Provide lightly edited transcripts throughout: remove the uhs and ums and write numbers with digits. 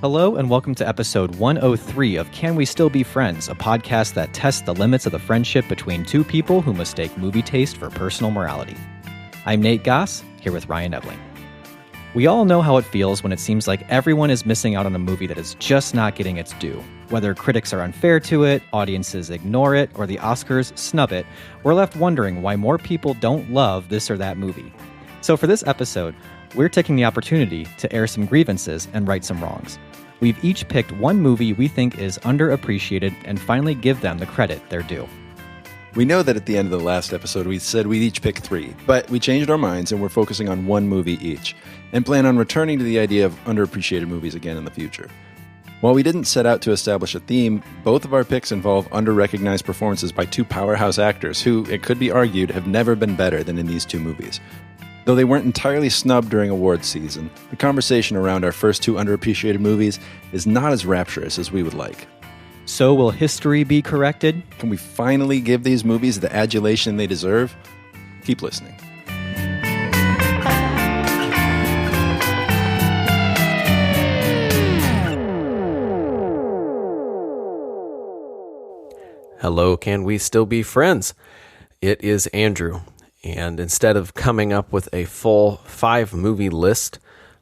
Hello and welcome to episode 103 of Can We Still Be Friends, a podcast that tests the limits of the friendship between two people who mistake movie taste for personal morality. I'm Nate Goss, here with Ryan Ebling. We all know how it feels when it seems like everyone is missing out on a movie that is just not getting its due. Whether critics are unfair to it, audiences ignore it, or the Oscars snub it, we're left wondering why more people don't love this or that movie. So for this episode, we're taking the opportunity to air some grievances and right some wrongs. We've each picked one movie we think is underappreciated and finally give them the credit they're due. We know that at the end of the last episode we said we'd each pick three, but we changed our minds and we're focusing on one movie each, and plan on returning to the idea of underappreciated movies again in the future. While we didn't set out to establish a theme, both of our picks involve under-recognized performances by two powerhouse actors who, it could be argued, have never been better than in these two movies. Though they weren't entirely snubbed during awards season, the conversation around our first two underappreciated movies is not as rapturous as we would like. So will history be corrected? Can we finally give these movies the adulation they deserve? Keep listening. Hello, can we still be friends? It is Andrew. And instead of coming up with a full 5-movie list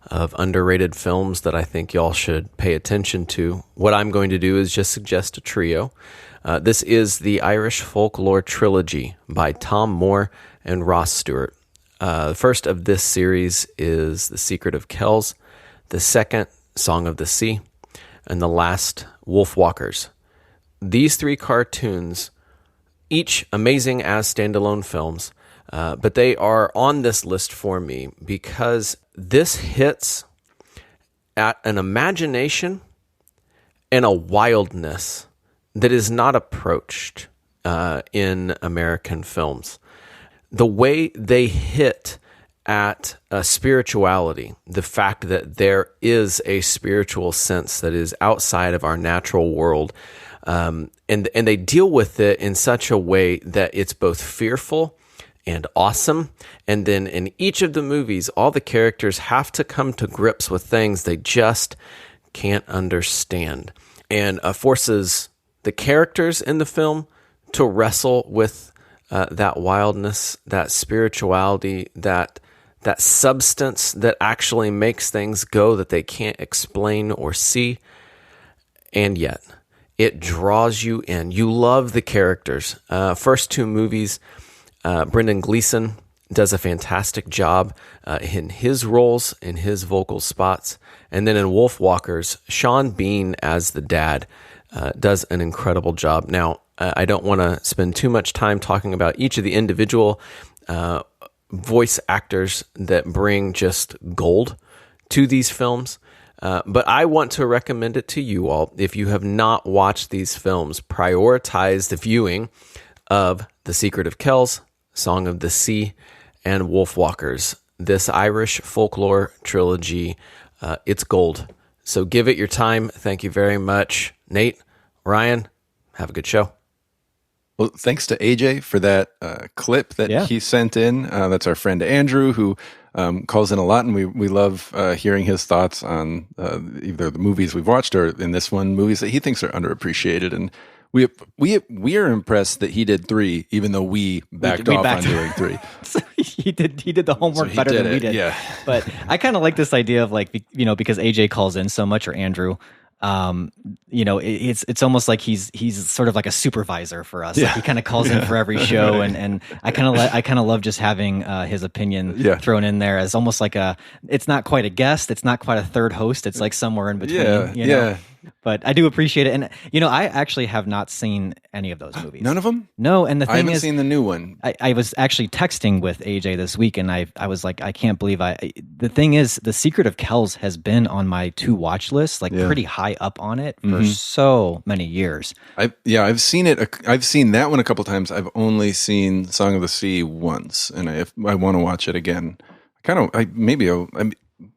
of underrated films that I think y'all should pay attention to, what I'm going to do is just suggest a trio. This is the Irish Folklore Trilogy by Tom Moore and Ross Stewart. The first of this series is The Secret of Kells, the second, Song of the Sea, and the last, Wolf Walkers. These 3 cartoons, each amazing as standalone films, but they are on this list for me because this hits at an imagination and a wildness that is not approached in American films. The way they hit at spirituality, the fact that there is a spiritual sense that is outside of our natural world, and they deal with it in such a way that it's both fearful and awesome. And then in each of the movies, all the characters have to come to grips with things they just can't understand, and forces the characters in the film to wrestle with that wildness, that spirituality, that substance that actually makes things go that they can't explain or see. And yet it draws you in. You love the characters. First 2 movies, Brendan Gleeson does a fantastic job in his roles, in his vocal spots. And then in Wolf Walkers, Sean Bean as the dad does an incredible job. Now, I don't want to spend too much time talking about each of the individual voice actors that bring just gold to these films. But I want to recommend it to you all. If you have not watched these films, prioritize the viewing of The Secret of Kells, Song of the Sea, and Wolf Walkers. This Irish Folklore Trilogy, it's gold. So give it your time. Thank you very much. Nate, Ryan, have a good show. Well, thanks to AJ for that clip that he sent in. That's our friend Andrew, who calls in a lot, and we love hearing his thoughts on either the movies we've watched or, in this one, movies that he thinks are underappreciated. And we are impressed that he did 3, even though we backed off on doing 3. So he did the homework better than we did. Yeah. But I kind of like this idea of, like, because AJ calls in so much, or Andrew. It's almost like he's sort of like a supervisor for us. Yeah. Like, he kind of calls in for every show, and I kind of love just having his opinion thrown in there as almost like it's not quite a guest, it's not quite a third host, it's like somewhere in between. You know? But I do appreciate it, and I actually have not seen any of those movies. None of them? No, and the thing I haven't is, seen the new one. I was actually texting with AJ this week, and I was like, I can't believe the thing is, The Secret of Kells has been on my to watch list, pretty high up on it for so many years. I've seen it. I've seen that one a couple times. I've only seen Song of the Sea once, and I want to watch it again. Maybe I'll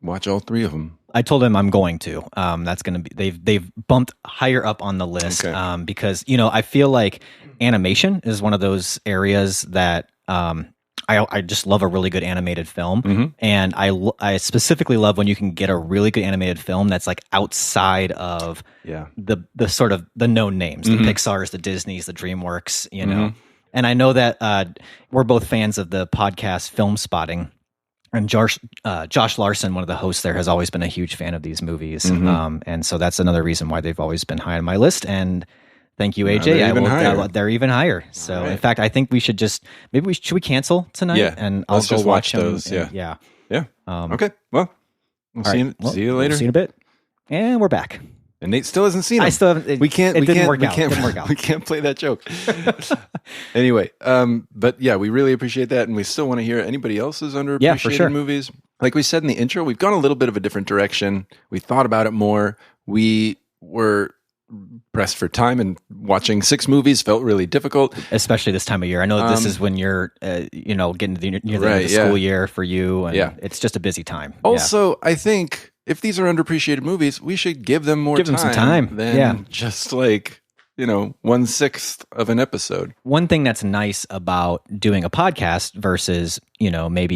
watch all 3 of them. I told him I'm going to. That's going to be. They've bumped higher up on the list because I feel like animation is one of those areas that I just love a really good animated film, and I specifically love when you can get a really good animated film that's like outside of the sort of the known names, the Pixars, the Disneys, the DreamWorks, you know. And I know that we're both fans of the podcast Film Spotting. And Josh Larson, one of the hosts there, has always been a huge fan of these movies. And so that's another reason why they've always been high on my list. And thank you, AJ. They're even higher. So in fact, I think we should should we cancel tonight? Yeah. And I'll go watch those. Yeah. Okay. Well, see you later. See you in a bit. And we're back. And Nate still hasn't seen it. I still haven't. It didn't work out. We can't play that joke. Anyway, but yeah, we really appreciate that, and we still want to hear anybody else's underappreciated movies. Like we said in the intro, we've gone a little bit of a different direction. We thought about it more. We were pressed for time, and watching 6 movies felt really difficult, especially this time of year. I know this is when you're, getting to the end of the school year for you, and it's just a busy time. Also, I think, if these are underappreciated movies, we should give them some time than just like, 1/6 of an episode. One thing that's nice about doing a podcast versus, maybe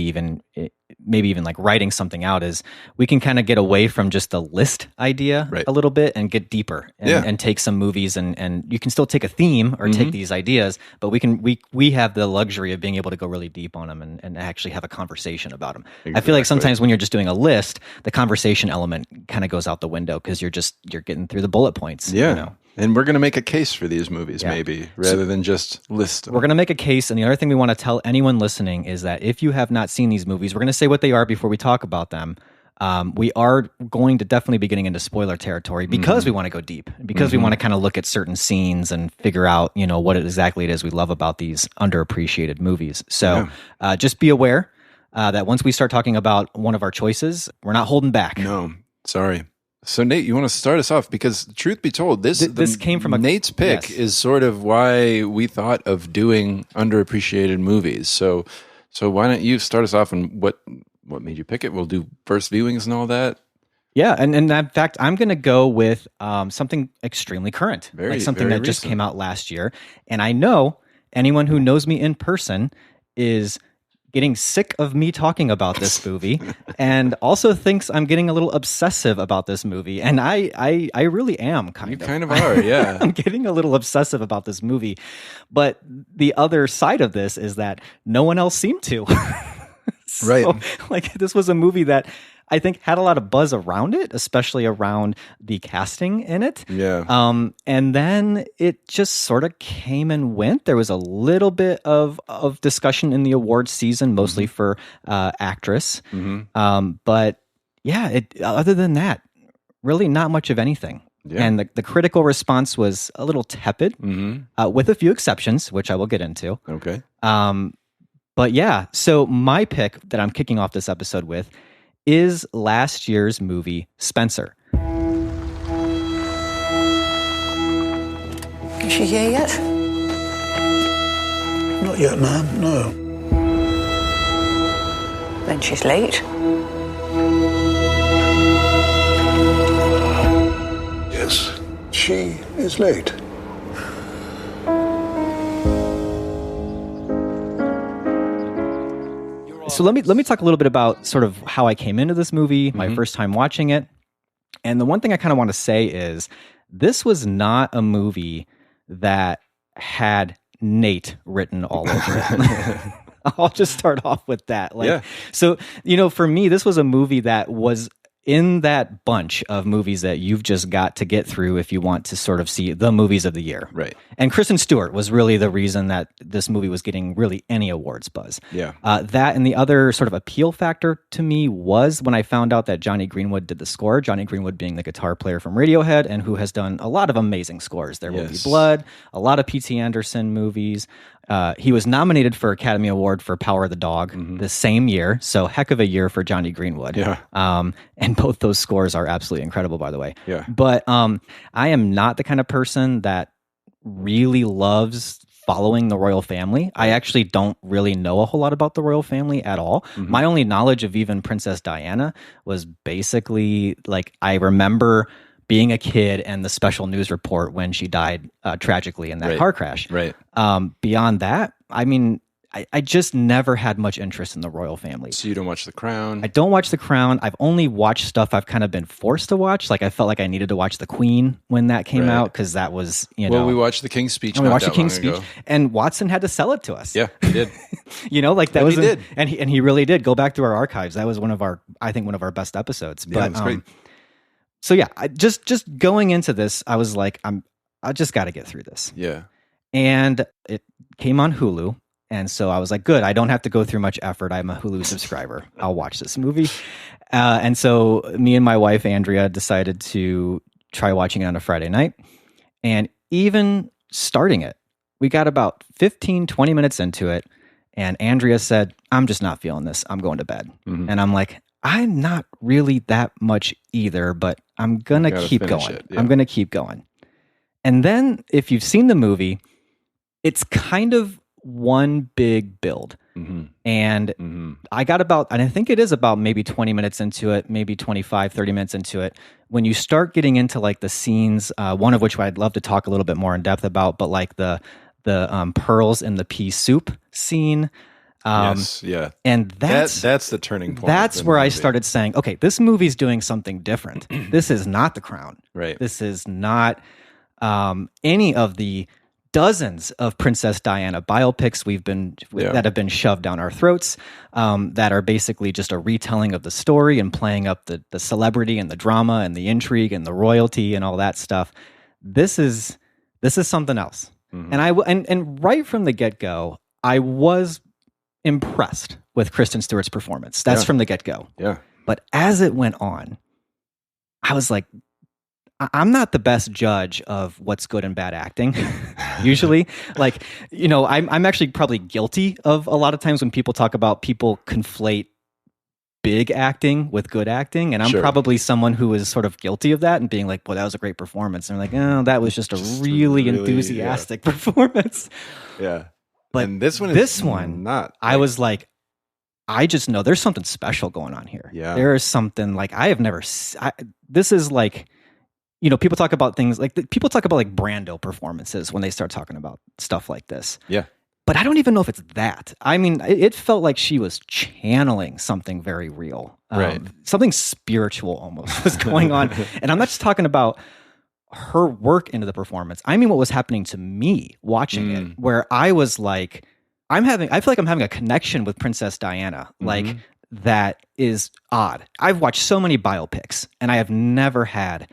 even like writing something out is we can kind of get away from just the list idea a little bit and get deeper and take some movies and you can still take a theme or take these ideas, but we have the luxury of being able to go really deep on them and actually have a conversation about them. Exactly. I feel like sometimes when you're just doing a list, the conversation element kind of goes out the window because you're getting through the bullet points. Yeah. And we're going to make a case for these movies, maybe, rather than just list them. We're going to make a case, and the other thing we want to tell anyone listening is that if you have not seen these movies, we're going to say what they are before we talk about them. We are going to definitely be getting into spoiler territory because we want to go deep, because we want to kind of look at certain scenes and figure out, what exactly it is we love about these underappreciated movies. So just be aware that once we start talking about one of our choices, we're not holding back. No, sorry. So Nate, you want to start us off, because truth be told, this came from Nate's pick is sort of why we thought of doing underappreciated movies. So why don't you start us off, and what made you pick it? We'll do first viewings and all that. Yeah, and in fact, I'm going to go with something extremely current, like something that just came out last year. And I know anyone who knows me in person is getting sick of me talking about this movie and also thinks I'm getting a little obsessive about this movie. And I really am kind of. You kind of are, yeah. I'm getting a little obsessive about this movie. But the other side of this is that no one else seemed to. Right. Like, this was a movie that I think had a lot of buzz around it, especially around the casting in it. Yeah. And then it just sort of came and went. There was a little bit of discussion in the awards season, mostly for actress. But yeah, other than that, really not much of anything. Yeah. And the critical response was a little tepid, with a few exceptions, which I will get into. Okay. But yeah, so my pick that I'm kicking off this episode with is last year's movie, Spencer. Is she here yet? Not yet, ma'am, no. Then she's late. Yes, she is late. So let me talk a little bit about sort of how I came into this movie, my first time watching it. And the one thing I kind of want to say is this was not a movie that had Nate written all over it. I'll just start off with that. So, for me, this was a movie that was in that bunch of movies that you've just got to get through if you want to sort of see the movies of the year. Right. And Kristen Stewart was really the reason that this movie was getting really any awards buzz. Yeah. That and the other sort of appeal factor to me was when I found out that Johnny Greenwood did the score, Johnny Greenwood being the guitar player from Radiohead and who has done a lot of amazing scores. There Will Be Blood, a lot of P.T. Anderson movies. He was nominated for Academy Award for Power of the Dog the same year, so heck of a year for Johnny Greenwood. Yeah. And both those scores are absolutely incredible, by the way. Yeah. But I am not the kind of person that really loves following the royal family. I actually don't really know a whole lot about the royal family at all. My only knowledge of even Princess Diana was basically like I remember being a kid and the special news report when she died tragically in that car crash. Right. Beyond that, I mean, I just never had much interest in the royal family. So you don't watch The Crown? I don't watch The Crown. I've only watched stuff I've kind of been forced to watch. Like I felt like I needed to watch The Queen when that came out because that was, Well, we watched The King's Speech. And we watched The King's Speech, and Watson had to sell it to us. Yeah, he did. Like that was he did, and he really did. Go back to our archives. That was one of our best episodes. Yeah, but that's great. So yeah, I just going into this, I was like, I just got to get through this. Yeah, and it came on Hulu. And so I was like, good, I don't have to go through much effort. I'm a Hulu subscriber. I'll watch this movie. And so me and my wife, Andrea, decided to try watching it on a Friday night. And even starting it, we got about 15, 20 minutes into it. And Andrea said, I'm just not feeling this. I'm going to bed. Mm-hmm. And I'm like, I'm not really that much either, but I'm going to keep going. I'm going to keep going. And then if you've seen the movie, it's kind of one big build. Mm-hmm. And I got and I think it is about maybe 20 minutes into it, maybe 25, 30 minutes into it. When you start getting into like the scenes, one of which I'd love to talk a little bit more in depth about, but like the pearls in the pea soup scene. Yes, yeah. And that's the turning point. That's where I started saying, okay, this movie's doing something different. This is not The Crown. Right. This is not any of the dozens of Princess Diana biopics that have been shoved down our throats, that are basically just a retelling of the story and playing up the celebrity and the drama and the intrigue and the royalty and all that stuff. This is something else. Mm-hmm. And right from the get-go, I was impressed with Kristen Stewart's performance. That's from the get-go. Yeah. But as it went on, I was like, I'm not the best judge of what's good and bad acting, usually. Like, I'm actually probably guilty of a lot of times when people talk about people conflate big acting with good acting. And I'm probably someone who is sort of guilty of that and being like, well, that was a great performance. And I'm like, oh, that was just a really enthusiastic performance. Yeah. But and this one, not. I was like, I just know there's something special going on here. Yeah. There is something like I have never. This is like, people talk about things like Brando performances when they start talking about stuff like this. Yeah. But I don't even know if it's that. I mean, it felt like she was channeling something very real. Right. Something spiritual almost was going on. And I'm not just talking about her work into the performance. I mean, what was happening to me watching it, where I was like, I feel like I'm having a connection with Princess Diana. Like, that is odd. I've watched so many biopics and I have never had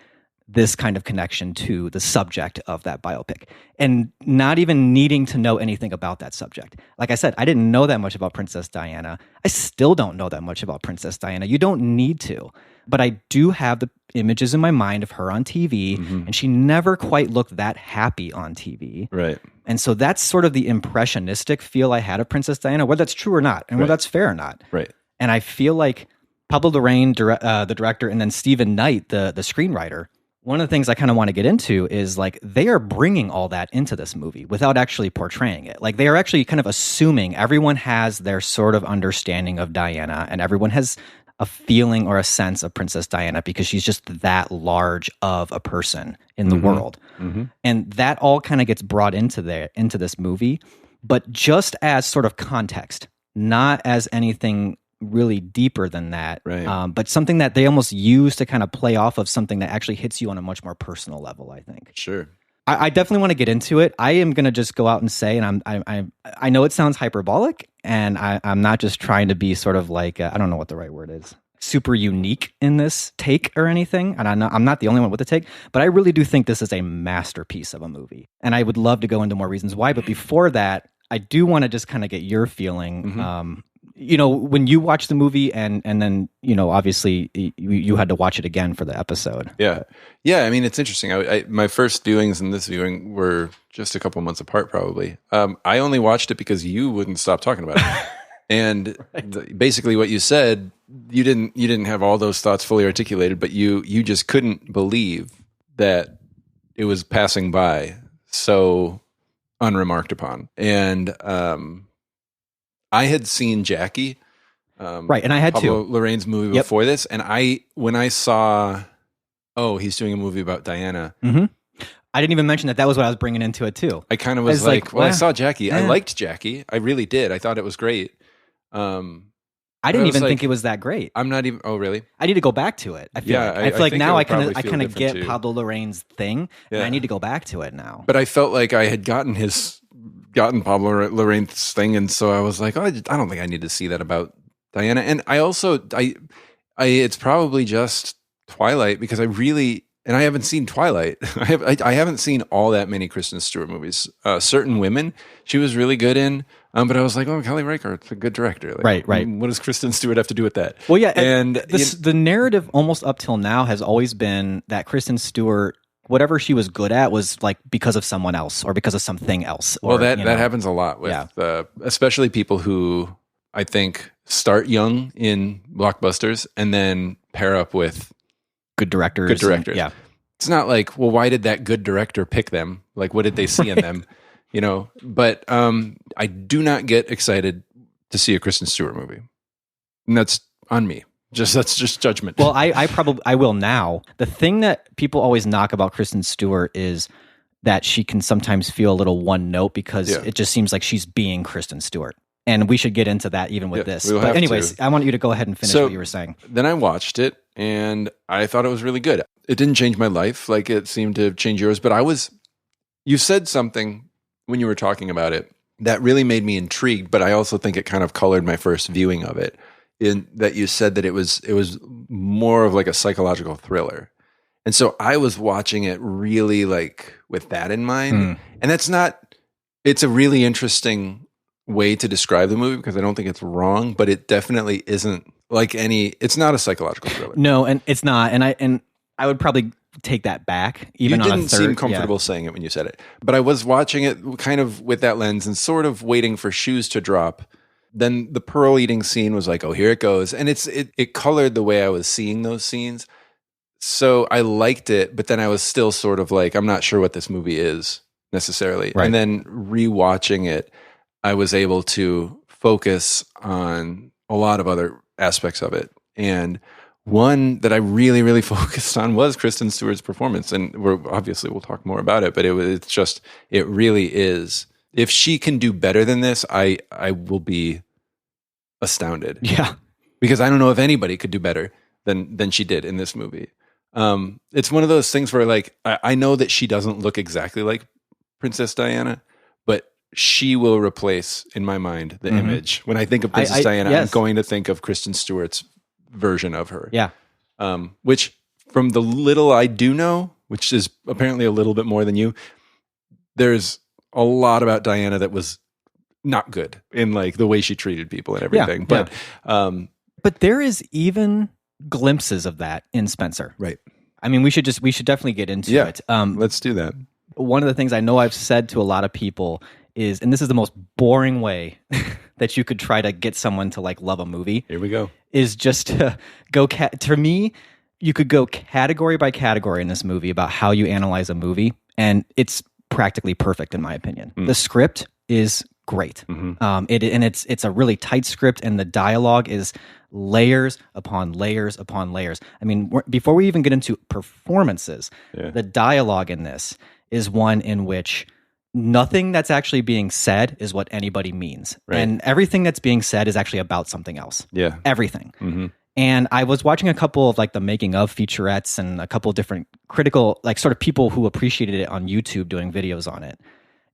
this kind of connection to the subject of that biopic, and not even needing to know anything about that subject. Like I said, I didn't know that much about Princess Diana. I still don't know that much about Princess Diana. You don't need to, but I do have the images in my mind of her on TV, and she never quite looked that happy on TV. Right. And so that's sort of the impressionistic feel I had of Princess Diana, whether that's true or not, and whether that's fair or not. Right. And I feel like Pablo Larraín, the director, and then Stephen Knight, the screenwriter, one of the things I kind of want to get into is like they are bringing all that into this movie without actually portraying it. Like they are actually kind of assuming everyone has their sort of understanding of Diana and everyone has a feeling or a sense of Princess Diana because she's just that large of a person in the world. And that all kind of gets brought into this movie, but just as sort of context, not as anything really deeper than that, right. But something that they almost use to kind of play off of something that actually hits you on a much more personal level, I think. Sure. I definitely want to get into it. I am going to just go out and say, and I know it sounds hyperbolic, and I'm not just trying to be sort of like, I don't know what the right word is, super unique in this take or anything, and I'm not the only one with a take, but I really do think this is a masterpiece of a movie, and I would love to go into more reasons why, but before that, I do want to just kind of get your feeling, when you watch the movie and then, obviously you had to watch it again for the episode. Yeah. Yeah. I mean, it's interesting. My first viewings and this viewing were just a couple months apart, probably. I only watched it because you wouldn't stop talking about it. And basically what you said, you didn't have all those thoughts fully articulated, but you just couldn't believe that it was passing by so unremarked upon. And, I had seen Jackie, right, and I had Pablo too. Larraín's movie before this, and when I saw, he's doing a movie about Diana. I didn't even mention that was what I was bringing into it too. I kind of was like, I saw Jackie. eh. I liked Jackie. I really did. I thought it was great. I didn't even think it was that great. I'm not even. Oh, really? I need to go back to it. I feel like think now it I would probably kind feel of get different too. Pablo Larraín's thing, and I need to go back to it now. But I felt like I had gotten Pablo Larraín's thing, and so I was like, I don't think I need to see that about Diana. And I also, it's probably just Twilight, because I haven't seen Twilight. I haven't seen all that many Kristen Stewart movies. Certain Women, she was really good in. But I was like, Kelly Reichardt's a good director. Like, right. What does Kristen Stewart have to do with that? Well, yeah, and the narrative almost up till now has always been that Kristen Stewart, whatever she was good at, was like because of someone else or because of something else. Well, that happens a lot with, especially people who I think start young in blockbusters and then pair up with good directors. Yeah. It's not like, well, why did that good director pick them? Like, what did they see in them? But I do not get excited to see a Kristen Stewart movie. And that's on me. That's just judgment. Well, I will now. The thing that people always knock about Kristen Stewart is that she can sometimes feel a little one note because it just seems like she's being Kristen Stewart. And we should get into that even with this. But anyways, I want you to go ahead and finish what you were saying. Then I watched it and I thought it was really good. It didn't change my life like it seemed to change yours, but you said something when you were talking about it that really made me intrigued, but I also think it kind of colored my first viewing of it, in that you said that it was more of like a psychological thriller. And so I was watching it really like with that in mind. And it's a really interesting way to describe the movie because I don't think it's wrong, but it definitely isn't like it's not a psychological thriller. No, and it's not. And I would probably take that back. Even you didn't seem comfortable saying it when you said it, but I was watching it kind of with that lens and sort of waiting for shoes to drop. Then the pearl eating scene was like, oh, here it goes. And it colored the way I was seeing those scenes. So I liked it, but then I was still sort of like, I'm not sure what this movie is necessarily. Right. And then rewatching it, I was able to focus on a lot of other aspects of it. And one that I really, really focused on was Kristen Stewart's performance. And we'll talk more about it, but it really is. If she can do better than this, I will be astounded. Yeah. Because I don't know if anybody could do better than she did in this movie. It's one of those things where like, I know that she doesn't look exactly like Princess Diana, but she will replace in my mind the image. When I think of Princess Diana, I'm going to think of Kristen Stewart's version of her. Yeah. Which from the little I do know, which is apparently a little bit more than you, there's a lot about Diana that was not good in like the way she treated people and everything. Yeah, but there is even glimpses of that in Spencer. Right. I mean, we should definitely get into it. Let's do that. One of the things I know I've said to a lot of people is, and this is the most boring way that you could try to get someone to like love a movie. Here we go. Is just to go, to me, you could go category by category in this movie about how you analyze a movie, and it's practically perfect in my opinion. The script is great. It's a really tight script, and the dialogue is layers upon layers upon layers. I mean, before we even get into performances, the dialogue in this is one in which nothing that's actually being said is what anybody means. Right. And everything that's being said is actually about something else. Yeah. Everything. And I was watching a couple of like the making of featurettes and a couple of different critical, like sort of people who appreciated it on YouTube doing videos on it.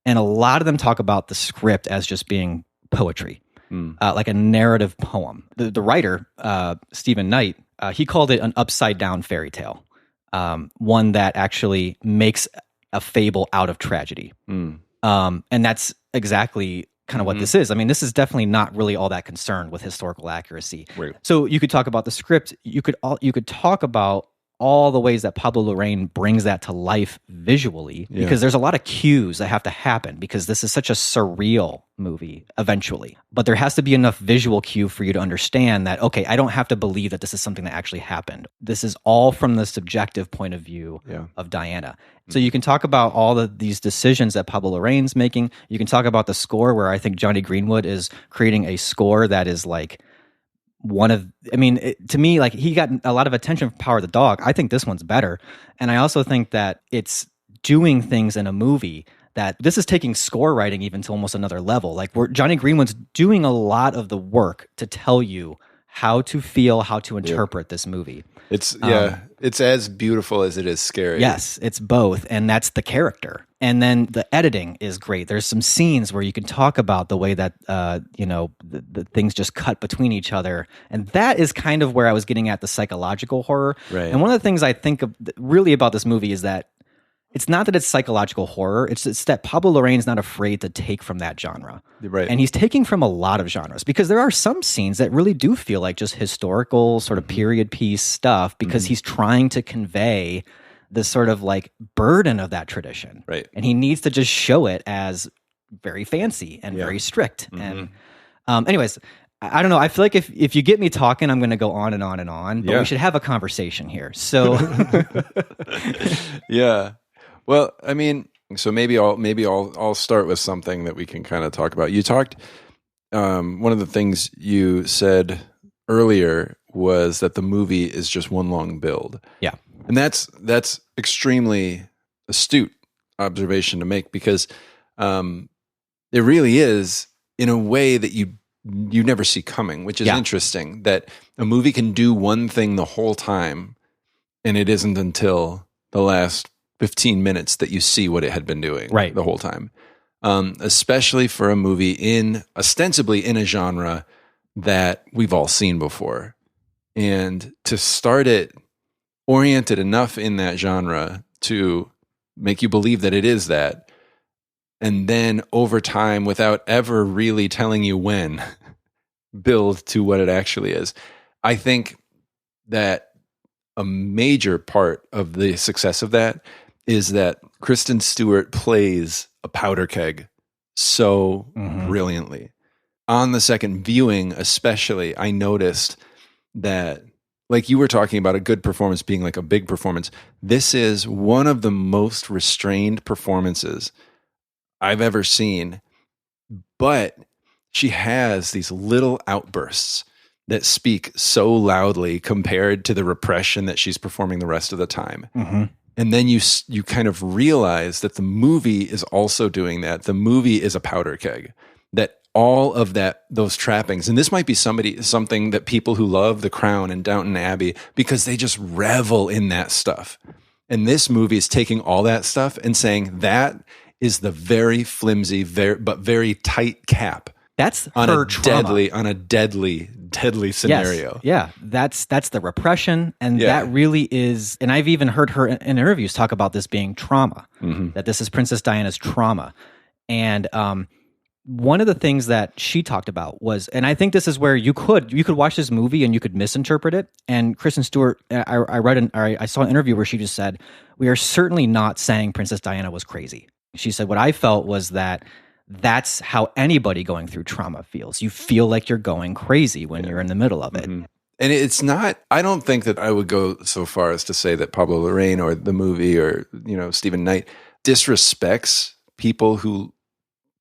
And a lot of them talk about the script as just being poetry, like a narrative poem. The writer, Stephen Knight, he called it an upside down fairy tale, one that actually makes a fable out of tragedy. And that's exactly kind of what this is. I mean, this is definitely not really all that concerned with historical accuracy. Right. So you could talk about the script. You could talk about all the ways that Pablo Larraín brings that to life visually, because there's a lot of cues that have to happen because this is such a surreal movie eventually. But there has to be enough visual cue for you to understand that, okay, I don't have to believe that this is something that actually happened. This is all from the subjective point of view of Diana. So you can talk about all of these decisions that Pablo Larraín's making. You can talk about the score, where I think Johnny Greenwood is creating a score that is like to me, like he got a lot of attention for Power of the Dog. I think this one's better. And I also think that it's doing things in a movie that this is taking score writing even to almost another level. Like Johnny Greenwood's doing a lot of the work to tell you how to feel, how to interpret this movie. It's it's as beautiful as it is scary. Yes, it's both, and that's the character. And then the editing is great. There's some scenes where you can talk about the way that the things just cut between each other, and that is kind of where I was getting at the psychological horror. Right. And one of the things I think of really about this movie is that it's not that it's psychological horror. It's that Pablo Larraín's not afraid to take from that genre. Right. And he's taking from a lot of genres, because there are some scenes that really do feel like just historical sort of period piece stuff, because he's trying to convey the sort of like burden of that tradition. Right. And he needs to just show it as very fancy and very strict. And anyways, I don't know. I feel like if you get me talking, I'm going to go on and on and on, but we should have a conversation here. So yeah. Well, I mean, so maybe I'll start with something that we can kind of talk about. You talked, one of the things you said earlier was that the movie is just one long build. yeah. And that's extremely astute observation to make, because it really is in a way that you never see coming, which is interesting, that a movie can do one thing the whole time, and it isn't until the last 15 minutes that you see what it had been doing the whole time. Especially for a movie ostensibly in a genre that we've all seen before. And to start it oriented enough in that genre to make you believe that it is that, and then over time, without ever really telling you when, build to what it actually is. I think that a major part of the success of that is that Kristen Stewart plays a powder keg so brilliantly. On the second viewing, especially, I noticed that, like you were talking about a good performance being like a big performance, this is one of the most restrained performances I've ever seen. But she has these little outbursts that speak so loudly compared to the repression that she's performing the rest of the time. And then you kind of realize that the movie is also doing that. The movie is a powder keg, that all of those trappings, and this might be something that people who love The Crown and Downton Abbey, because they just revel in that stuff. And this movie is taking all that stuff and saying that is the very flimsy, but very tight cap. That's on her a trauma. deadly scenario. Yes. Yeah, that's the repression, and that really is. And I've even heard her in interviews talk about this being trauma. That this is Princess Diana's trauma. And one of the things that she talked about was, and I think this is where you could watch this movie and you could misinterpret it. And Kristen Stewart, I saw an interview where she just said, "We are certainly not saying Princess Diana was crazy." She said, "What I felt was that." That's how anybody going through trauma feels. You feel like you're going crazy when you're in the middle of it. And it's not, I don't think that I would go so far as to say that Pablo Larraín or the movie or, Stephen Knight disrespects people who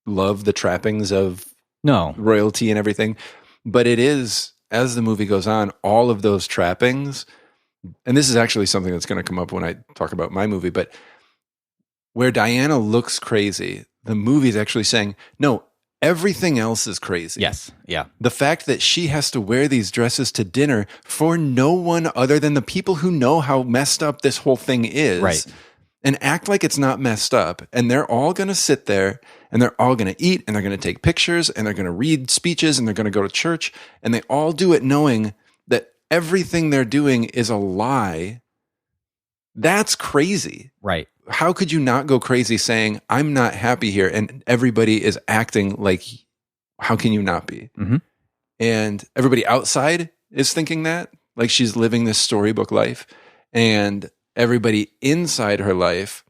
love the trappings of royalty and everything. But it is, as the movie goes on, all of those trappings, and this is actually something that's going to come up when I talk about my movie, but where Diana looks crazy, the movie is actually saying, no, everything else is crazy. Yes. Yeah. The fact that she has to wear these dresses to dinner for no one other than the people who know how messed up this whole thing is. Right. And act like it's not messed up. And they're all going to sit there and they're all going to eat and they're going to take pictures and they're going to read speeches and they're going to go to church. And they all do it knowing that everything they're doing is a lie. That's crazy. Right. How could you not go crazy saying, I'm not happy here, and everybody is acting like, how can you not be? And everybody outside is thinking that, like she's living this storybook life, and everybody inside her life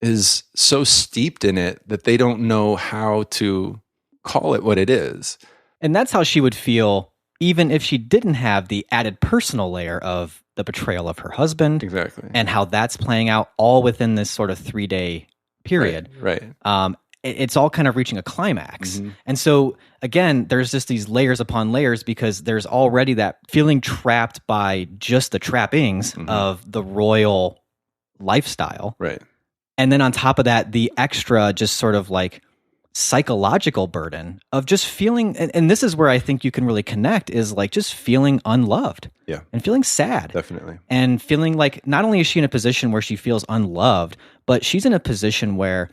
is so steeped in it that they don't know how to call it what it is. And that's how she would feel even if she didn't have the added personal layer of the betrayal of her husband. Exactly. And how that's playing out all within this sort of 3-day period. Right. It's all kind of reaching a climax. And so, again, there's just these layers upon layers, because there's already that feeling trapped by just the trappings of the royal lifestyle. Right. And then on top of that, the extra just sort of like psychological burden of just feeling, and this is where I think you can really connect, is like just feeling unloved. Yeah. And feeling sad. Definitely. And feeling like not only is she in a position where she feels unloved, but she's in a position where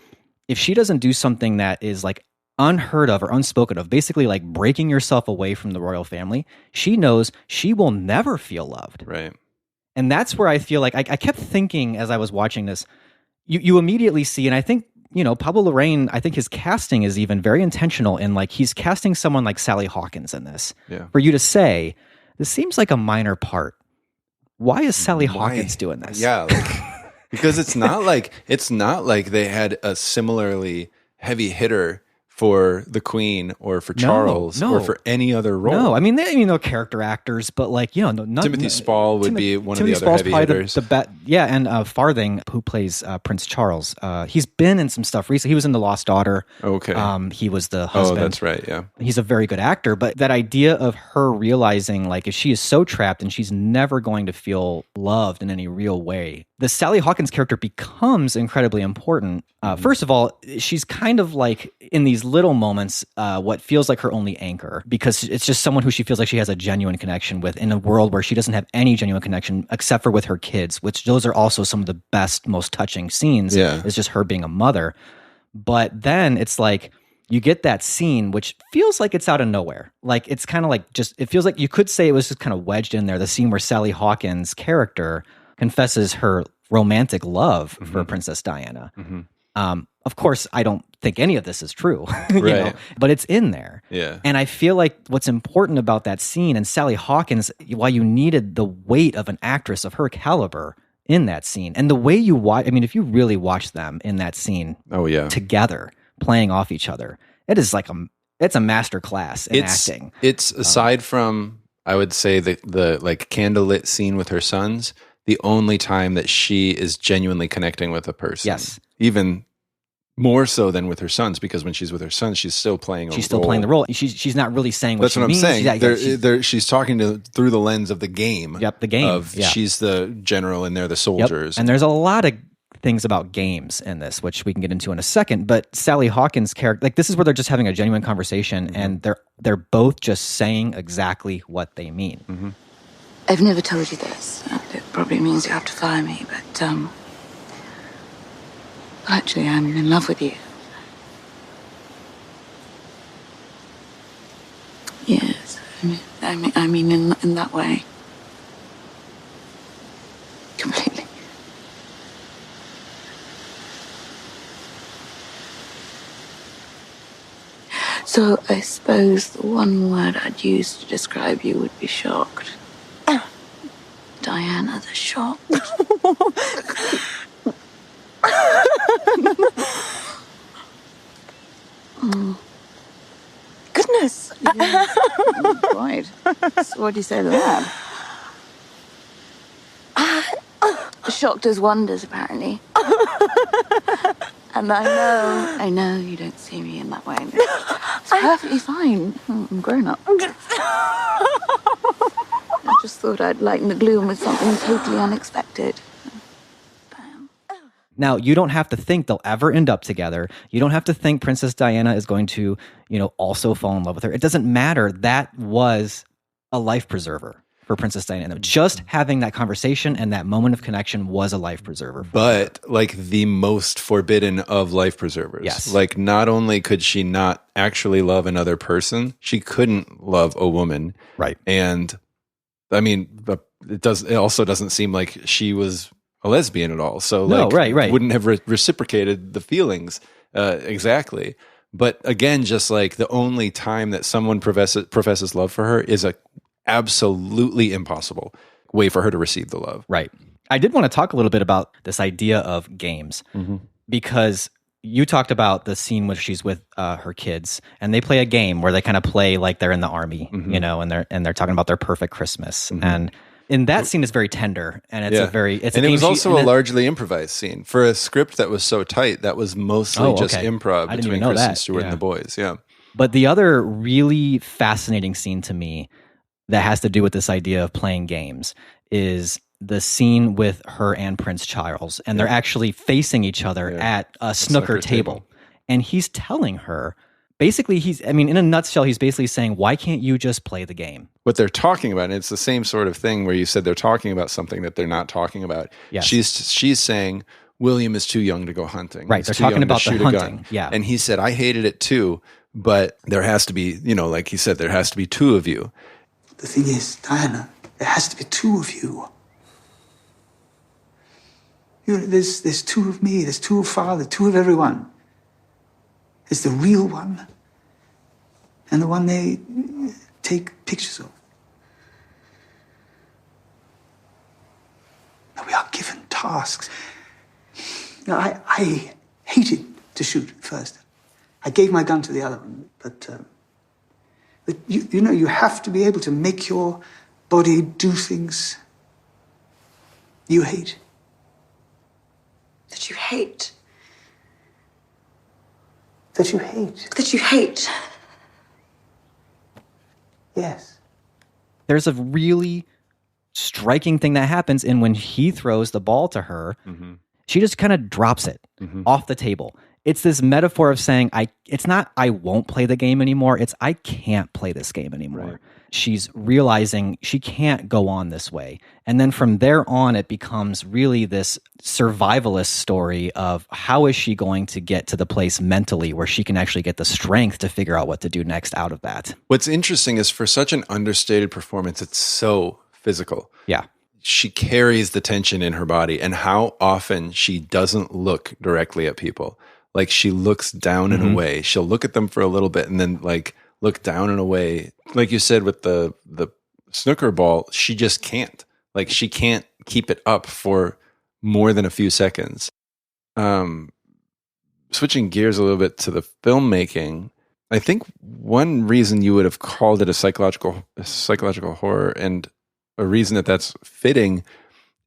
if she doesn't do something that is like unheard of or unspoken of, basically like breaking yourself away from the royal family, she knows she will never feel loved. Right. And that's where I feel like I kept thinking as I was watching this, you immediately see, and I think, Pablo Larraín, I think his casting is even very intentional in like he's casting someone like Sally Hawkins in this. Yeah. For you to say, this seems like a minor part. Why is Sally Hawkins doing this? Yeah, because it's not like they had a similarly heavy hitter for the Queen or for Charles or for any other role. No, I mean they're character actors, but like Timothy Spall would be one of the other heavy hitters. And Farthing, who plays Prince Charles, he's been in some stuff recently. He was in The Lost Daughter. Okay, he was the husband. Oh, that's right. Yeah, he's a very good actor. But that idea of her realizing like if she is so trapped and she's never going to feel loved in any real way, the Sally Hawkins character becomes incredibly important. First of all, she's kind of like in these little moments, what feels like her only anchor, because it's just someone who she feels like she has a genuine connection with in a world where she doesn't have any genuine connection except for with her kids, which those are also some of the best, most touching scenes. Yeah. It's just her being a mother. But then it's like, you get that scene, which feels like it's out of nowhere. Like it's kind of like it feels like you could say it was just kind of wedged in there. The scene where Sally Hawkins' character confesses her romantic love for Princess Diana. Of course, I don't think any of this is true, but it's in there. Yeah. And I feel like what's important about that scene, and Sally Hawkins, while you needed the weight of an actress of her caliber in that scene, and the way you watch, I mean, if you really watch them in that scene together, playing off each other, it is like it's a master class in acting. It's aside from, I would say, the like candlelit scene with her sons, the only time that she is genuinely connecting with a person. Yes. Even more so than with her sons, because when she's with her sons, she's still playing playing the role. She's not really saying what That's she what means. I'm saying. She's talking through the lens of the game. Yep, the game. She's the general and they're the soldiers. Yep. And there's a lot of things about games in this, which we can get into in a second. But Sally Hawkins' character, like this is where they're just having a genuine conversation, and they're both just saying exactly what they mean. I've never told you this. It probably means you have to fire me, but actually, I'm in love with you. Yes, I mean in that way. Completely. So I suppose the one word I'd use to describe you would be shocked. Diana the Shocked. Goodness. Yes. Quite. So what do you say to that? Shocked as wonders, apparently. And I know you don't see me in that way. It's perfectly fine. I'm grown up. I just thought I'd lighten the gloom with something totally unexpected. Bam. Now, you don't have to think they'll ever end up together. You don't have to think Princess Diana is going to, also fall in love with her. It doesn't matter. That was a life preserver for Princess Diana. Just having that conversation and that moment of connection was a life preserver. But like the most forbidden of life preservers. Yes. Like not only could she not actually love another person, she couldn't love a woman. Right. And I mean, it also doesn't seem like she was a lesbian at all. So like, right. wouldn't have reciprocated the feelings exactly. But again, just like the only time that someone professes love for her is a absolutely impossible way for her to receive the love. Right. I did want to talk a little bit about this idea of games, because you talked about the scene where she's with her kids, and they play a game where they kind of play like they're in the army, and they're talking about their perfect Christmas. And in that scene is very tender, and it's it was also a largely improvised scene for a script that was so tight. That was mostly just improv between Kristen Stewart and the boys. Yeah. But the other really fascinating scene to me that has to do with this idea of playing games is the scene with her and Prince Charles, and they're actually facing each other at a snooker table. And he's telling her, basically, in a nutshell, he's basically saying, why can't you just play the game? What they're talking about, and it's the same sort of thing where you said they're talking about something that they're not talking about. Yes. She's saying, William is too young to go hunting. Right, He's they're too talking young to about the shoot a hunting. gun. Yeah. And he said, I hated it too, but there has to be, like he said, there has to be two of you. The thing is, Diana, there has to be two of you. There's two of me, there's two of Father, two of everyone. There's the real one, and the one they take pictures of. Now, we are given tasks. I hated to shoot at first. I gave my gun to the other one, but you have to be able to make your body do things you hate. That you hate. That you hate. That you hate. Yes. There's a really striking thing that happens in when he throws the ball to her. She just kind of drops it off the table. It's this metaphor of saying, it's not I won't play the game anymore. It's I can't play this game anymore. Right. She's realizing she can't go on this way. And then from there on, it becomes really this survivalist story of how is she going to get to the place mentally where she can actually get the strength to figure out what to do next out of that. What's interesting is for such an understated performance, it's so physical. Yeah. She carries the tension in her body, and how often she doesn't look directly at people. Like she looks down and away. She'll look at them for a little bit and then look down and away. Like you said with the snooker ball, she just can't. Like she can't keep it up for more than a few seconds. Switching gears a little bit to the filmmaking, I think one reason you would have called it a psychological horror, and a reason that that's fitting,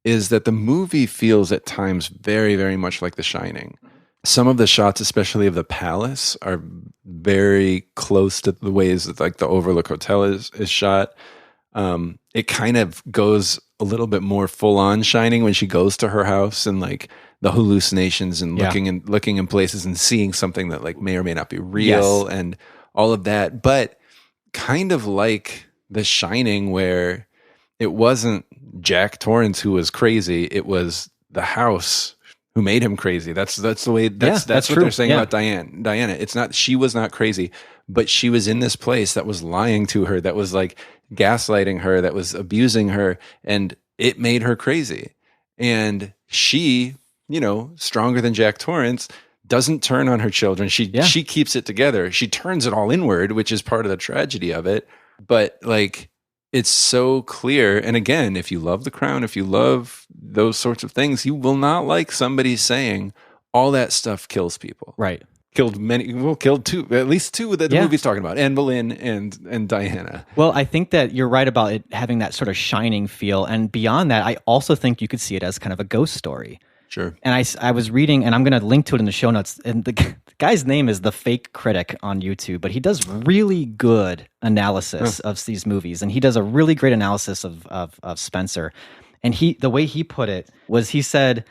is that the movie feels at times very, very much like The Shining. Some of the shots, especially of the palace, are very close to the ways that the Overlook Hotel is shot. It kind of goes a little bit more full on Shining when she goes to her house and the hallucinations and looking in places and seeing something that may or may not be real and all of that. But kind of like The Shining, where it wasn't Jack Torrance who was crazy, it was the house who made him crazy. That's the way. That's what true. They're saying about Diana. It's not, she was not crazy, but she was in this place that was lying to her, that was gaslighting her, that was abusing her, and it made her crazy. And she, stronger than Jack Torrance, doesn't turn on her children. She keeps it together. She turns it all inward, which is part of the tragedy of it. But it's so clear. And again, if you love The Crown, if you love those sorts of things, you will not like somebody saying all that stuff kills people. Right. Killed two, at least two that the movie's talking about, Anne Boleyn and Diana. Well, I think that you're right about it having that sort of Shining feel. And beyond that, I also think you could see it as kind of a ghost story. Sure. And I was reading, and I'm going to link to it in the show notes, and the guy's name is The Fake Critic on YouTube, but he does really good analysis of these movies, and he does a really great analysis of Spencer. And the way he put it was, he said,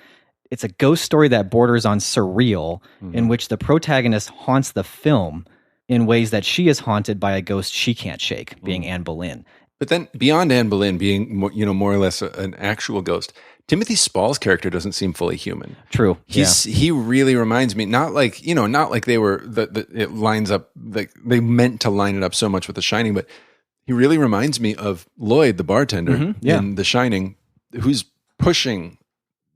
it's a ghost story that borders on surreal, in which the protagonist haunts the film in ways that she is haunted by a ghost she can't shake, being Anne Boleyn. But then beyond Anne Boleyn being more or less an actual ghost, Timothy Spall's character doesn't seem fully human. True. He really reminds me, not like they were it lines up, they meant to line it up so much with The Shining, but he really reminds me of Lloyd, the bartender in The Shining, who's pushing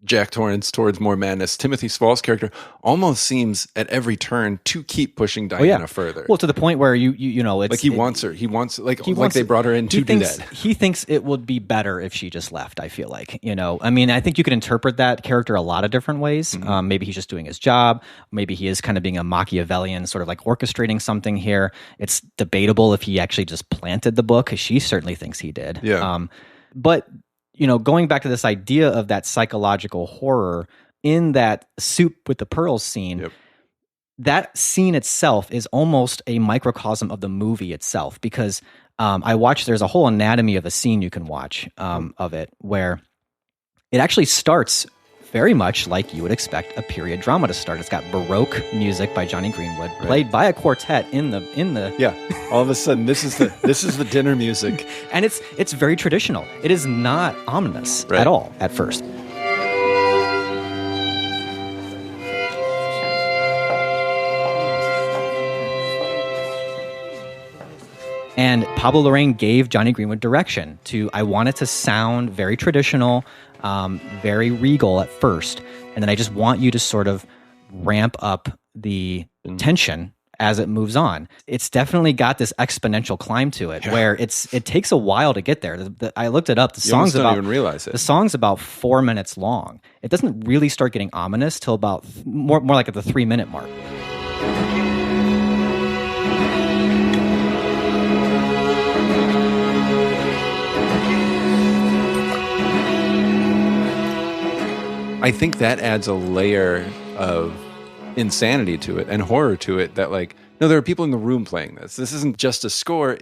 Jack Torrance towards more madness. Timothy Spall's character almost seems at every turn to keep pushing Diana further. Well, to the point where it's he wants her. He wants they brought her in to do that. He thinks it would be better if she just left. I feel like, I think you could interpret that character a lot of different ways. Maybe he's just doing his job. Maybe he is kind of being a Machiavellian, sort of orchestrating something here. It's debatable if he actually just planted the book, because she certainly thinks he did. Yeah. But going back to this idea of that psychological horror in that soup with the pearls scene, that scene itself is almost a microcosm of the movie itself, because there's a whole anatomy of a scene you can watch of it, where It actually starts very much like you would expect a period drama to start. It's got Baroque music by Johnny Greenwood, played by a quartet in the Yeah. All of a sudden, this is the dinner music. And it's very traditional. It is not ominous at all at first. And Pablo Larraín gave Johnny Greenwood direction I want it to sound very traditional, very regal at first, and then I just want you to sort of ramp up the tension as it moves on. It's definitely got this exponential climb to it, where it takes a while to get there. I looked it up. The song's don't even realize it. The song's about 4 minutes long. It doesn't really start getting ominous till about more like at the 3-minute mark. I think that adds a layer of insanity to it and horror to it that, like, no, there are people in the room playing this. This isn't just a score.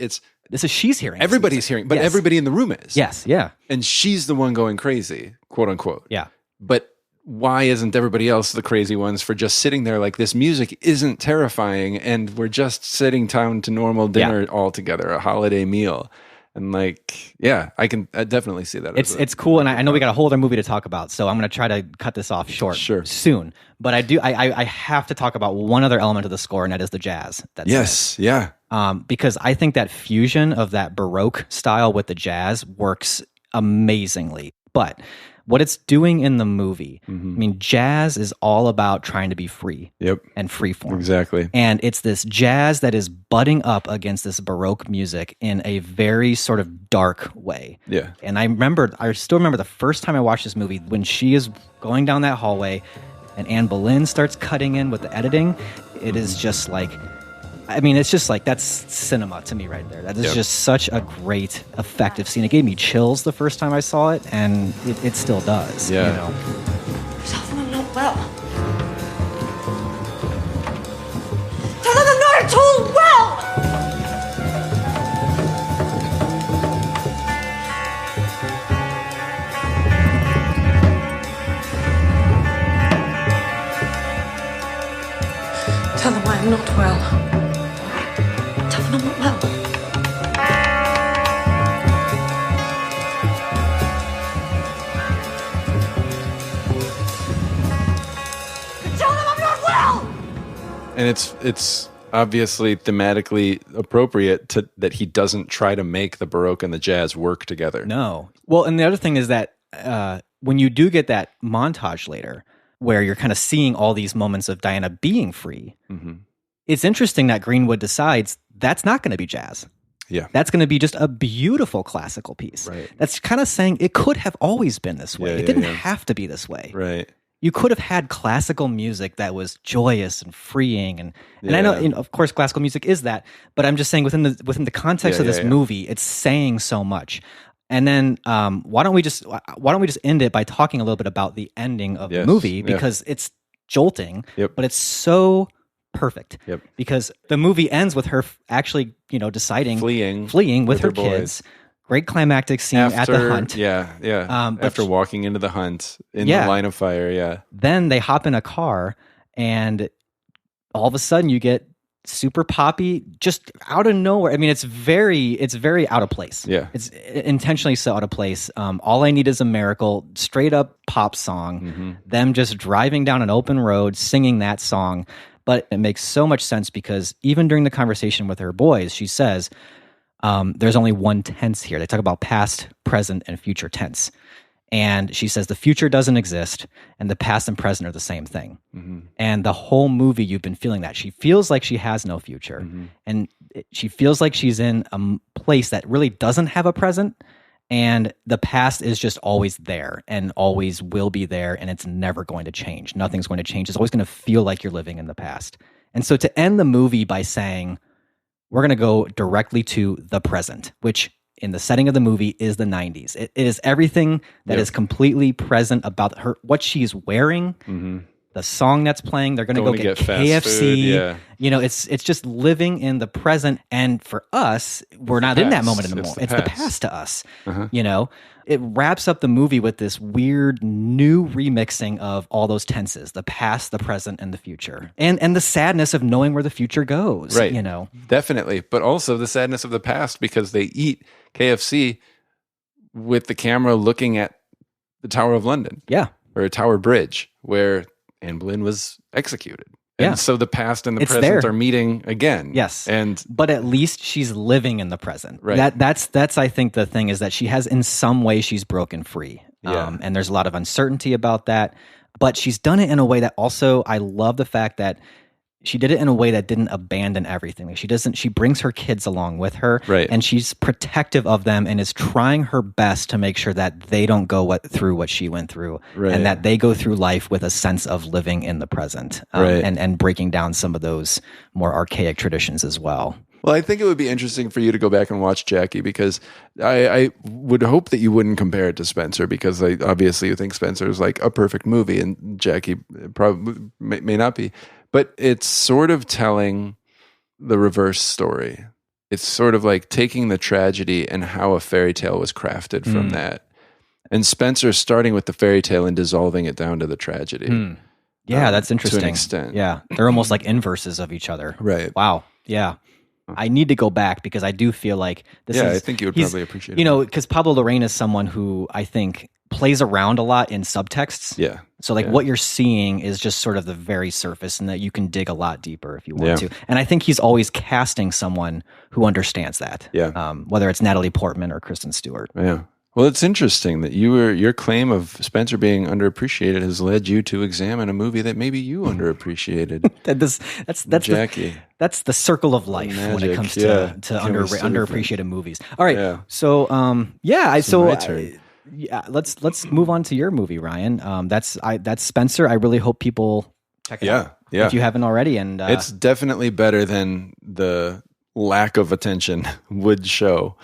She's hearing. Everybody's hearing, but everybody in the room is. Yes, yeah. And she's the one going crazy, quote unquote. Yeah. But why isn't everybody else the crazy ones for just sitting there like this music isn't terrifying and we're just sitting down to normal dinner all together, a holiday meal? And like, I can definitely see that. It's cool, and I know we got a whole other movie to talk about, so I'm going to try to cut this off short soon. But I have to talk about one other element of the score, and that is the jazz. Because I think that fusion of that Baroque style with the jazz works amazingly. But what it's doing in the movie, I mean, jazz is all about trying to be free and freeform. Exactly. And it's this jazz that is butting up against this Baroque music in a very sort of dark way. Yeah. And I still remember the first time I watched this movie, when she is going down that hallway and Anne Boleyn starts cutting in with the editing. It is just like, I mean, it's just like, that's cinema to me right there. That is just such a great, effective scene. It gave me chills the first time I saw it, and it still does. Yeah. You know? Tell them I'm not well. Tell them I'm not at all well! Tell them I am not well. Tell them I'm not well. Tell them I'm not well! And it's obviously thematically appropriate that he doesn't try to make the Baroque and the jazz work together. No. Well, and the other thing is that when you do get that montage later, where you're kind of seeing all these moments of Diana being free, it's interesting that Greenwood decides that's not going to be jazz. Yeah. That's going to be just a beautiful classical piece. Right. That's kind of saying it could have always been this way. Yeah, it didn't have to be this way. Right. You could have had classical music that was joyous and freeing, and I know, of course, classical music is that, but I'm just saying within the context of this movie, it's saying so much. And then why don't we just end it by talking a little bit about the ending of the movie, because it's jolting, but it's so perfect. Because the movie ends with her actually, deciding fleeing with her kids. Great climactic scene at the hunt. After walking into the hunt in the line of fire. Then they hop in a car, and all of a sudden you get super poppy, just out of nowhere. I mean, it's very out of place. Yeah. It's intentionally so out of place. All I Need Is a Miracle, straight up pop song. Them just driving down an open road, singing that song. But it makes so much sense because even during the conversation with her boys, she says, there's only one tense here. They talk about past, present, and future tense. And she says the future doesn't exist and the past and present are the same thing. And the whole movie, you've been feeling that. She feels like she has no future. And she feels like she's in a place that really doesn't have a present. And the past is just always there and always will be there. And it's never going to change. Nothing's going to change. It's always going to feel like you're living in the past. And so to end the movie by saying, we're going to go directly to the present, which in the setting of the movie is the 90s. It is everything that is completely present about her, what she's wearing, the song that's playing. They're going to go get fast KFC. food, yeah. You know, it's just living in the present. And for us, we're not in that moment anymore. It's the past to us. You know, it wraps up the movie with this weird new remixing of all those tenses: the past, the present, and the future, and the sadness of knowing where the future goes. Right. You know, definitely, but also the sadness of the past because they eat KFC with the camera looking at the Tower of London. Yeah. Or a Tower Bridge where Anne Boleyn was executed. Yeah. And so the past and the It's present there. are meeting again. Yes. But at least she's living in the present. Right. That's I think the thing is that she has in some way she's broken free. Yeah. And there's a lot of uncertainty about that. But she's done it in a way that also I love the fact that she did it in a way that didn't abandon everything. Like she brings her kids along with her, right. And she's protective of them and is trying her best to make sure that they don't go through what she went through, right. And that they go through life with a sense of living in the present, right. and breaking down some of those more archaic traditions as well. Well, I think it would be interesting for you to go back and watch Jackie because I would hope that you wouldn't compare it to Spencer because obviously you think Spencer is like a perfect movie and Jackie probably may not be. But it's sort of telling the reverse story. It's sort of like taking the tragedy and how a fairy tale was crafted from that. And Spencer starting with the fairy tale and dissolving it down to the tragedy. Yeah, that's interesting. To an extent. Yeah, they're almost like inverses of each other. Right. Wow. Yeah. I need to go back because I do feel like this is... Yeah, I think you would probably appreciate it. You know, because Pablo Larraín is someone who I think plays around a lot in subtexts. Yeah. So what you're seeing is just sort of the very surface and that you can dig a lot deeper if you want to. And I think he's always casting someone who understands that. Yeah. Whether it's Natalie Portman or Kristen Stewart. Yeah. Well, it's interesting that your claim of Spencer being underappreciated has led you to examine a movie that maybe you underappreciated. That's Jackie. That's the circle of life when it comes to underappreciated movies. All right. Yeah. So my turn. Let's move on to your movie, Ryan. That's Spencer. I really hope people check it out. Yeah. If you haven't already, and it's definitely better than the lack of attention would show.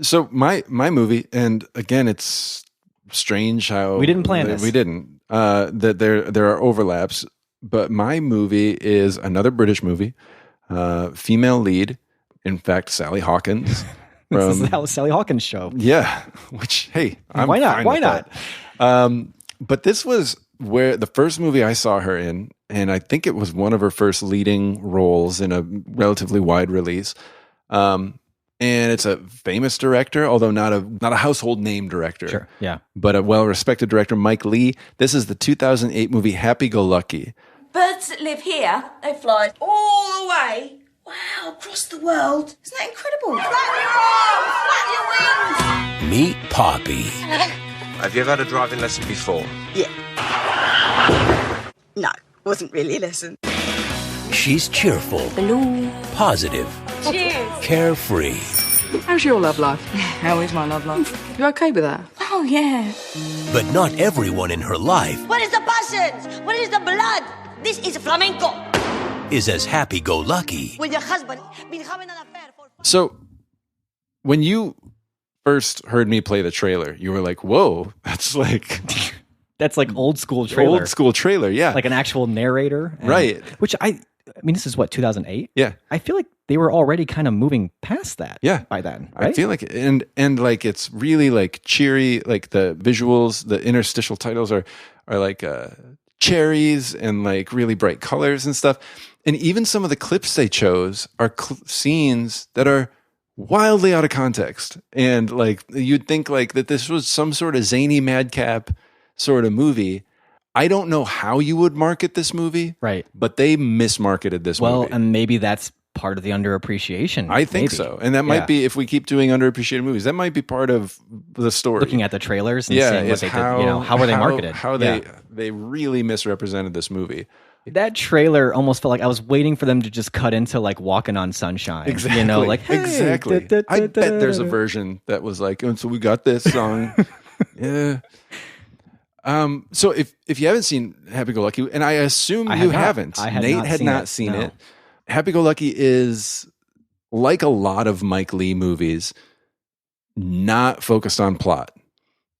So my movie, and again, it's strange how we didn't plan this. We didn't. That there are overlaps, but my movie is another British movie, female lead. In fact, Sally Hawkins. This is the Sally Hawkins show. Yeah, which hey, why not? Why not? But this was where the first movie I saw her in, and I think it was one of her first leading roles in a relatively wide release. And it's a famous director, although not a household name director. Sure, yeah. But a well-respected director, Mike Leigh. This is the 2008 movie Happy Go Lucky. Birds that live here, they fly all the way. Wow, across the world. Isn't that incredible? Flap your arms, flap your wings. Meet Poppy. Have you ever had a driving lesson before? Yeah. No, wasn't really a lesson. She's cheerful, Hello. positive, Cheers. carefree. How's your love life? How is my love life? You okay with that? Oh, yeah. But not everyone in her life What is the passions? What is the blood? This is flamenco. is as happy-go-lucky With your husband, been having an affair for... So when you first heard me play the trailer, you were like, whoa, that's like... That's like old school trailer. Old school trailer, yeah. Like an actual narrator. Right. Which I mean, this is what, 2008? Yeah. I feel like they were already kind of moving past that by then, right? I feel like and like it's really like cheery, like the visuals, the interstitial titles are like cherries and like really bright colors and stuff. And even some of the clips they chose are scenes that are wildly out of context. And like you'd think like that this was some sort of zany madcap sort of movie. I don't know how you would market this movie. Right. But they mismarketed this movie. Well, and maybe that's part of the underappreciation. I think maybe. so. And that might be, if we keep doing underappreciated movies, that might be part of the story. Looking at the trailers and seeing what they did, how were they marketed? How they really misrepresented this movie. That trailer almost felt like I was waiting for them to just cut into like Walking on Sunshine. Exactly. You know, like, hey, exactly. I bet there's a version that was like, oh, so we got this song. Yeah. So if you haven't seen Happy Go Lucky, and I assume you haven't, Nate had not seen it. Happy Go Lucky is like a lot of Mike Leigh movies, not focused on plot.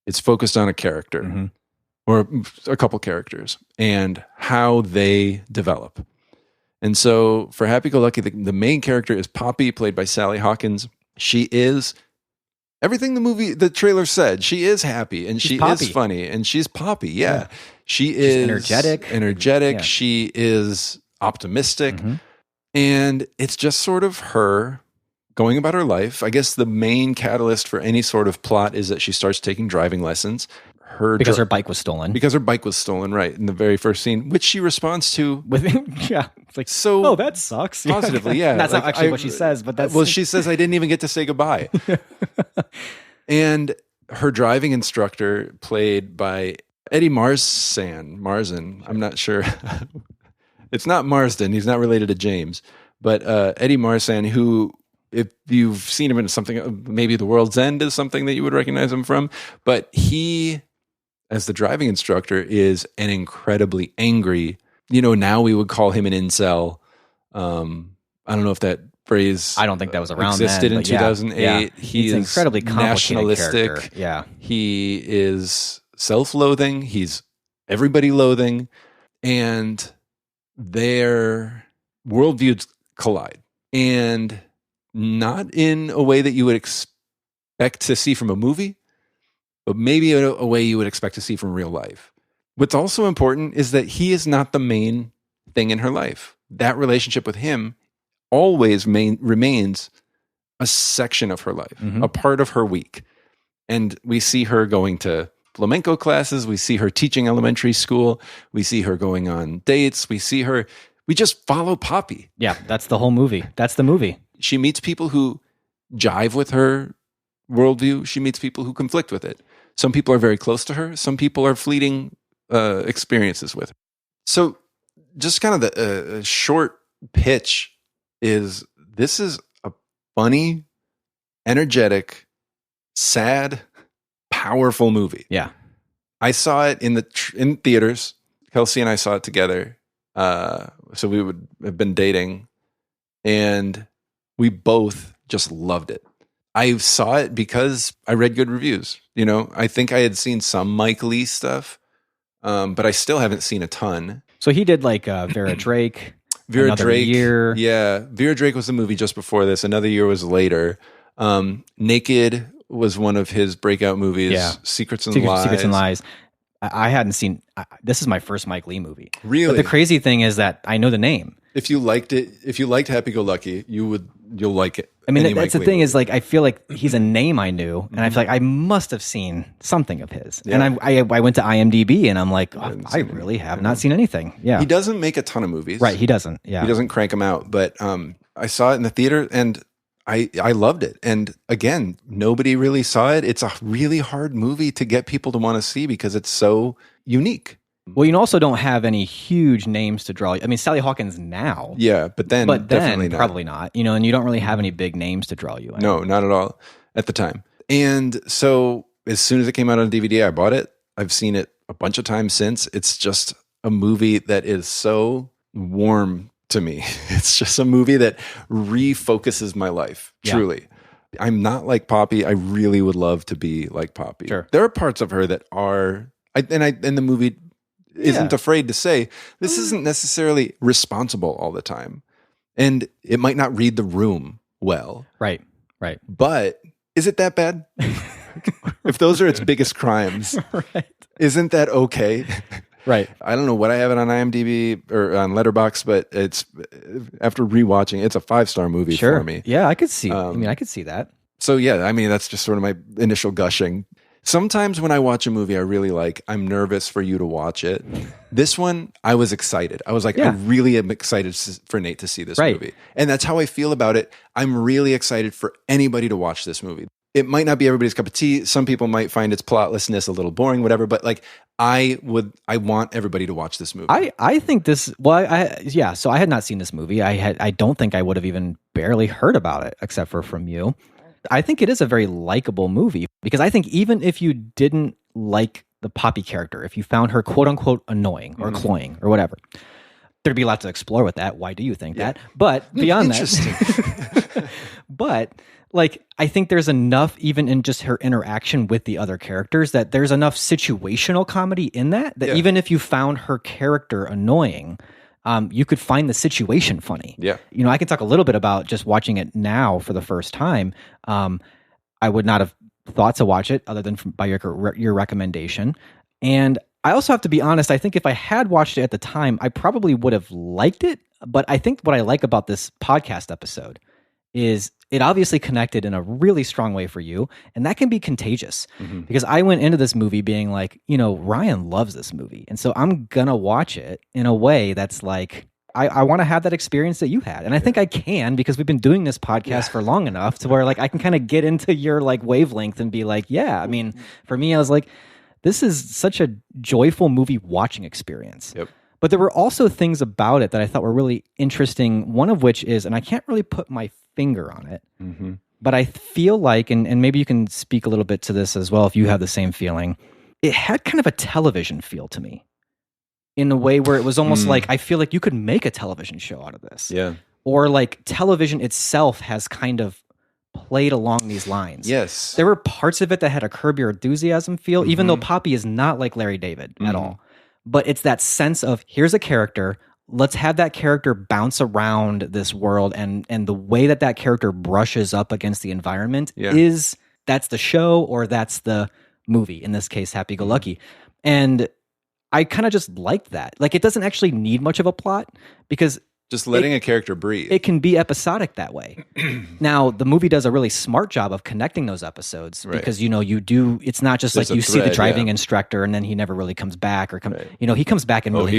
It's focused on a character. Mm-hmm. or a couple characters, and how they develop. And so for Happy Go Lucky, the main character is Poppy, played by Sally Hawkins. She is everything the trailer said. She is happy, and she is funny, and she's Poppy. Yeah. She's energetic. Yeah. She is optimistic. And it's just sort of her going about her life. I guess the main catalyst for any sort of plot is that she starts taking driving lessons. Because her bike was stolen. Because her bike was stolen, right, in the very first scene, which she responds to with it's like, so oh, that sucks. Positively, yeah. That's not actually what she says, but that's well, she says, I didn't even get to say goodbye. And her driving instructor, played by Eddie Marsan, I'm not sure. It's not Marsden. He's not related to James, but Eddie Marsan, who, if you've seen him in something, maybe The World's End is something that you would recognize him from, but he, as the driving instructor, is an incredibly angry, now we would call him an incel. I don't know if that phrase, I don't think that was around existed then, in 2008. Yeah. He's an incredibly complicated nationalistic. Character. Yeah. He is self-loathing. He's everybody loathing, and their worldviews collide, and not in a way that you would expect to see from a movie, but maybe a way you would expect to see from real life. What's also important is that he is not the main thing in her life. That relationship with him always remains a section of her life, a part of her week. And we see her going to flamenco classes. We see her teaching elementary school. We see her going on dates. We just follow Poppy. Yeah, that's the whole movie. That's the movie. She meets people who jive with her worldview. She meets people who conflict with it. Some people are very close to her. Some people are fleeting experiences with her. So just kind of the short pitch is, this is a funny, energetic, sad, powerful movie. Yeah. I saw it in theaters. Kelsey and I saw it together. So we would have been dating, and we both just loved it. I saw it because I read good reviews. I think I had seen some Mike Leigh stuff, but I still haven't seen a ton. So he did like Vera Drake. Vera Drake. Year. Yeah. Vera Drake was the movie just before this. Another Year was later. Naked was one of his breakout movies. Yeah. Secrets and Lies. I hadn't seen. This is my first Mike Leigh movie. Really? But the crazy thing is that I know the name. If you liked Happy Go Lucky, you'll like it. I mean, that's the thing is, like, I feel like he's a name I knew, and I feel like I must have seen something of his. Yeah. And I went to IMDb, and I'm like, I really have not seen anything. Yeah, he doesn't make a ton of movies, right? He doesn't. Yeah, he doesn't crank them out. But I saw it in the theater, and I loved it. And again, nobody really saw it. It's a really hard movie to get people to want to see because it's so unique. Well, you also don't have any huge names to draw. I mean, Sally Hawkins now. Yeah, but then definitely not. Probably not. And you don't really have any big names to draw you in. No, not at all at the time. And so as soon as it came out on DVD, I bought it. I've seen it a bunch of times since. It's just a movie that is so warm to me. It's just a movie that refocuses my life, truly. I'm not like Poppy. I really would love to be like Poppy. Sure. There are parts of her that are, and the movie isn't afraid to say, this isn't necessarily responsible all the time. And it might not read the room well. Right. But is it that bad? If those are its biggest crimes, isn't that okay? Right. I don't know what I have it on IMDb or on Letterboxd, but it's, after rewatching, it's a 5-star movie for me. Yeah, I could see. I could see that. So yeah, that's just sort of my initial gushing. Sometimes when I watch a movie I really like, I'm nervous for you to watch it. This one, I was excited. I was like, I really am excited for Nate to see this movie. And that's how I feel about it. I'm really excited for anybody to watch this movie. It might not be everybody's cup of tea. Some people might find its plotlessness a little boring, whatever. But like, I want everybody to watch this movie. I think this. Well, so I had not seen this movie. I don't think I would have even barely heard about it except from you. I think it is a very likable movie because I think even if you didn't like the Poppy character, if you found her quote unquote annoying or cloying or whatever, there'd be a lot to explore with that. Why do you think that? But beyond that, but like, I think there's enough, even in just her interaction with the other characters, that there's enough situational comedy in that even if you found her character annoying, you could find the situation funny. Yeah. You know, I can talk a little bit about just watching it now for the first time. I would not have thought to watch it other than by your recommendation. And I also have to be honest, I think if I had watched it at the time, I probably would have liked it. But I think what I like about this podcast episode is it obviously connected in a really strong way for you. And that can be contagious because I went into this movie being like, you know, Ryan loves this movie. And so I'm going to watch it in a way that's like, I want to have that experience that you had. And I think I can, because we've been doing this podcast for long enough to where like I can kind of get into your like wavelength and be like, yeah, I mean, for me, I was like, this is such a joyful movie watching experience. Yep. But there were also things about it that I thought were really interesting. One of which is, and I can't really put my finger on it, but I feel like, and maybe you can speak a little bit to this as well if you have the same feeling, it had kind of a television feel to me in a way where it was almost like, I feel like you could make a television show out of this. Yeah. Or like television itself has kind of played along these lines. Yes. There were parts of it that had a Curb Your Enthusiasm feel, even though Poppy is not like Larry David at all. But it's that sense of, here's a character, let's have that character bounce around this world, and the way that that character brushes up against the environment is, that's the show, or that's the movie, in this case, Happy Go Lucky. And I kind of just liked that. Like, it doesn't actually need much of a plot, because just letting a character breathe. It can be episodic that way. Now, the movie does a really smart job of connecting those episodes because, you know, it's not just There's like you a see the thread, driving instructor and then he never really comes back, or you know, he comes back in really,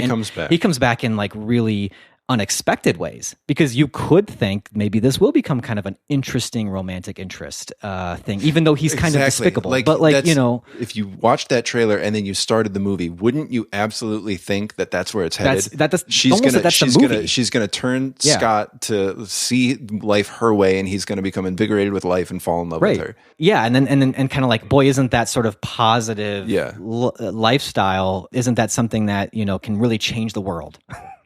he comes back in like really unexpected ways, because you could think maybe this will become kind of an interesting romantic interest thing, even though he's kind of despicable. But like, you know, if you watched that trailer and then you started the movie, wouldn't you absolutely think that that's where it's headed? She's gonna turn Scott to see life her way, and he's gonna become invigorated with life and fall in love with her. Yeah, and then kind of like, boy, isn't that sort of positive lifestyle? Isn't that something that, you know, can really change the world?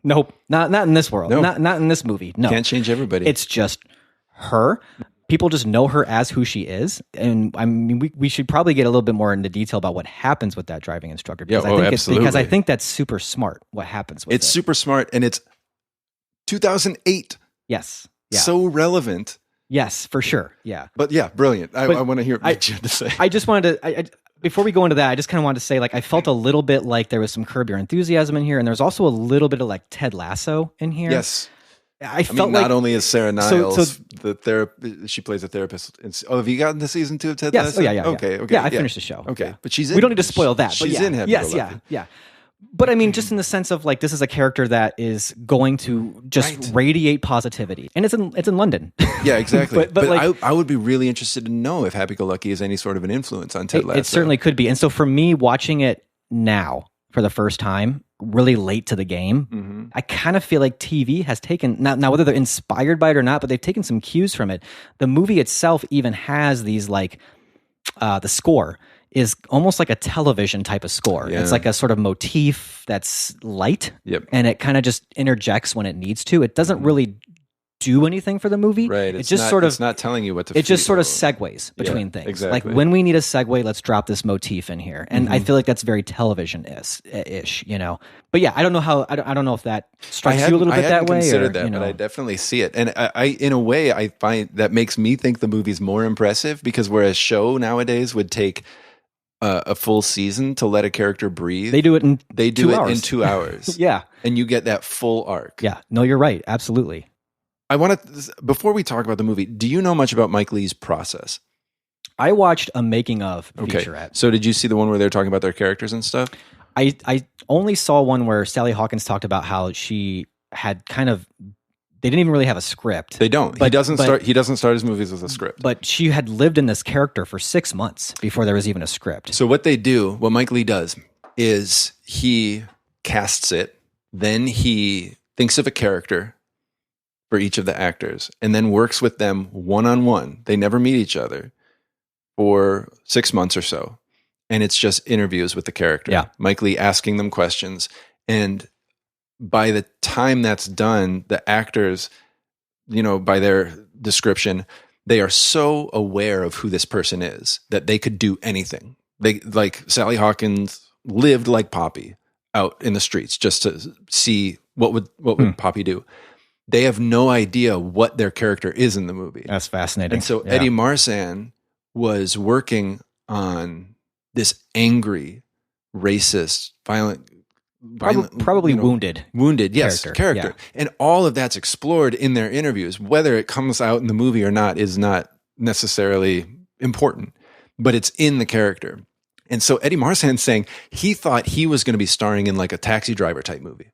Nope, not in this world. No. Not in this movie. No, can't change everybody. It's just her. People just know her as who she is, and I mean, we should probably get a little bit more into detail about what happens with that driving instructor. Because I think that's super smart. What happens with it? It's super smart, and it's 2008. Yes, so relevant. Yes, for sure. Yeah, but yeah, brilliant. I want to hear what you had to say. I just wanted to. Before we go into that, I just kind of wanted to say, like, I felt a little bit like there was some Curb Your Enthusiasm in here, and there's also a little bit of like Ted Lasso in here. Yes, I felt mean, not only is Sarah Niles she plays a therapist. Have you gotten to season 2 of Ted Lasso? Yeah. Okay. Yeah, I finished the show. Okay, but we don't need to spoil that. She's but in Happy Go Lucky. Yeah. But I mean, just in the sense of like, this is a character that is going to just radiate positivity, and it's in London. Yeah, exactly. but like, I would be really interested to know if Happy Go Lucky is any sort of an influence on Ted Lasso. It certainly could be. And so for me, watching it now for the first time, really late to the game, I kind of feel like TV has taken now whether they're inspired by it or not, but they've taken some cues from it. The movie itself even has these like the score is almost like a television type of score. Yeah. It's like a sort of motif that's light, and it kind of just interjects when it needs to. It doesn't really do anything for the movie. Right. It's not telling you what to It just sort of segues between things. Exactly. Like, when we need a segue, let's drop this motif in here. And I feel like that's very television-ish, you know. But yeah, I don't know if that strikes you a little bit that way. I hadn't considered that, but I definitely see it. And I in a way, I find that makes me think the movie's more impressive, because where a show nowadays would take a full season to let a character breathe, they do it in 2 hours. Yeah. And you get that full arc. Yeah. No, you're right. Absolutely. I want to, before we talk about the movie, do you know much about Mike Leigh's process? I watched a making of featurette. So did you see the one where they're talking about their characters and stuff? I only saw one where Sally Hawkins talked about how she had they didn't even really have a script. They don't. He doesn't start his movies with a script. But she had lived in this character for 6 months before there was even a script. So what Mike Leigh does is he casts it, then he thinks of a character for each of the actors, and then works with them one-on-one. They never meet each other for 6 months or so. And it's just interviews with the character. Yeah. Mike Leigh asking them questions. And by the time that's done, the actors, by their description, they are so aware of who this person is that they could do anything. They, like Sally Hawkins lived like Poppy out in the streets just to see what would Poppy do. They have no idea what their character is in the movie. That's fascinating. And so Eddie Marsan was working on this angry, racist, violent, probably wounded, yes, character. Yeah. And all of that's explored in their interviews. Whether it comes out in the movie or not is not necessarily important, but it's in the character. And so Eddie Marsan's saying he thought he was going to be starring in like a Taxi Driver type movie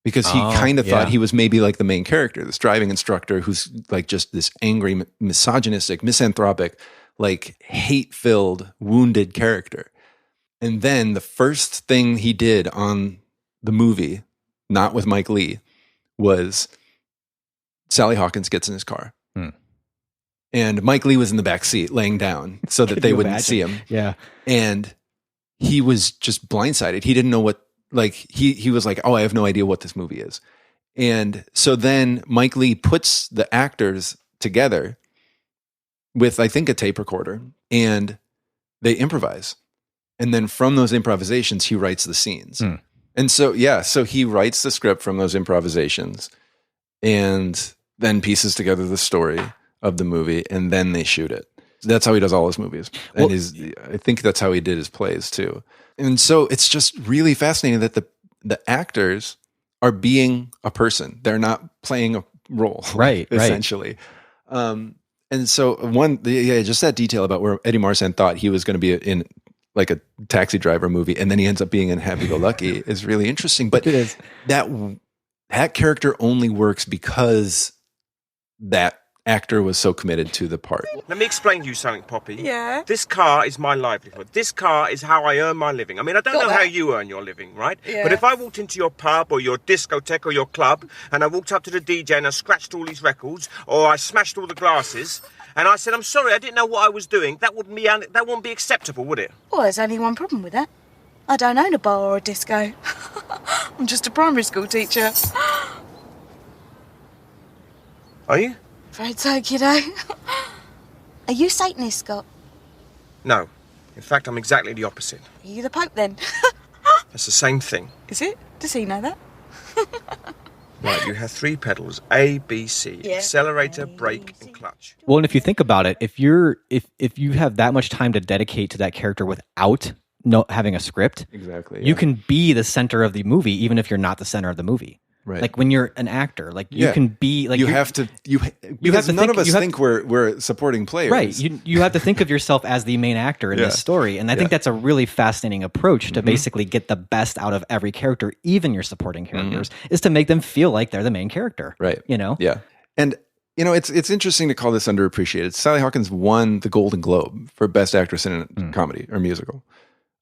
because he kind of thought he was maybe like the main character, this driving instructor who's like just this angry, misogynistic, misanthropic, like hate-filled, wounded character. And then the first thing he did on the movie, not with Mike Lee, was Sally Hawkins gets in his car. And Mike Lee was in the back seat laying down so that they wouldn't see him. Yeah. And he was just blindsided. He didn't know what, like, he was like, oh, I have no idea what this movie is. And so then Mike Lee puts the actors together with, I think, a tape recorder, and they improvise. And then from those improvisations, he writes the scenes. And so, so he writes the script from those improvisations and then pieces together the story of the movie, and then they shoot it. That's how he does all his movies. And I think that's how he did his plays too. And so it's just really fascinating that the actors are being a person. They're not playing a role. Right. Essentially. And so just that detail about where Eddie Marsan thought he was going to be in like a Taxi Driver movie, and then he ends up being in Happy Go Lucky is really interesting. But it is. That character only works because that actor was so committed to the part. Let me explain to you something, Poppy. Yeah? This car is my livelihood. This car is how I earn my living. I mean, I don't know how you earn your living, right? Yeah. But if I walked into your pub or your discotheque or your club and I walked up to the DJ and I scratched all these records or I smashed all the glasses and I said, I'm sorry, I didn't know what I was doing, that wouldn't be acceptable, would it? Well, there's only one problem with that. I don't own a bar or a disco. I'm just a primary school teacher. Are you? Afraid so, kiddo. Are you Satanist, Scott? No. In fact, I'm exactly the opposite. Are you the Pope, then? That's the same thing. Is it? Does he know that? Right, you have 3 pedals, A, B, C, accelerator, brake, and clutch. Well, and if you think about it, if you have that much time to dedicate to that character without having a script, exactly, you can be the center of the movie, even if you're not the center of the movie. Right. Like when you're an actor, like you can be like because none of us think we're supporting players, right? You have to think of yourself as the main actor in this story, and I think that's a really fascinating approach to basically get the best out of every character, even your supporting characters, is to make them feel like they're the main character, right? Yeah, and it's interesting to call this underappreciated. Sally Hawkins won the Golden Globe for Best Actress in a Comedy or Musical.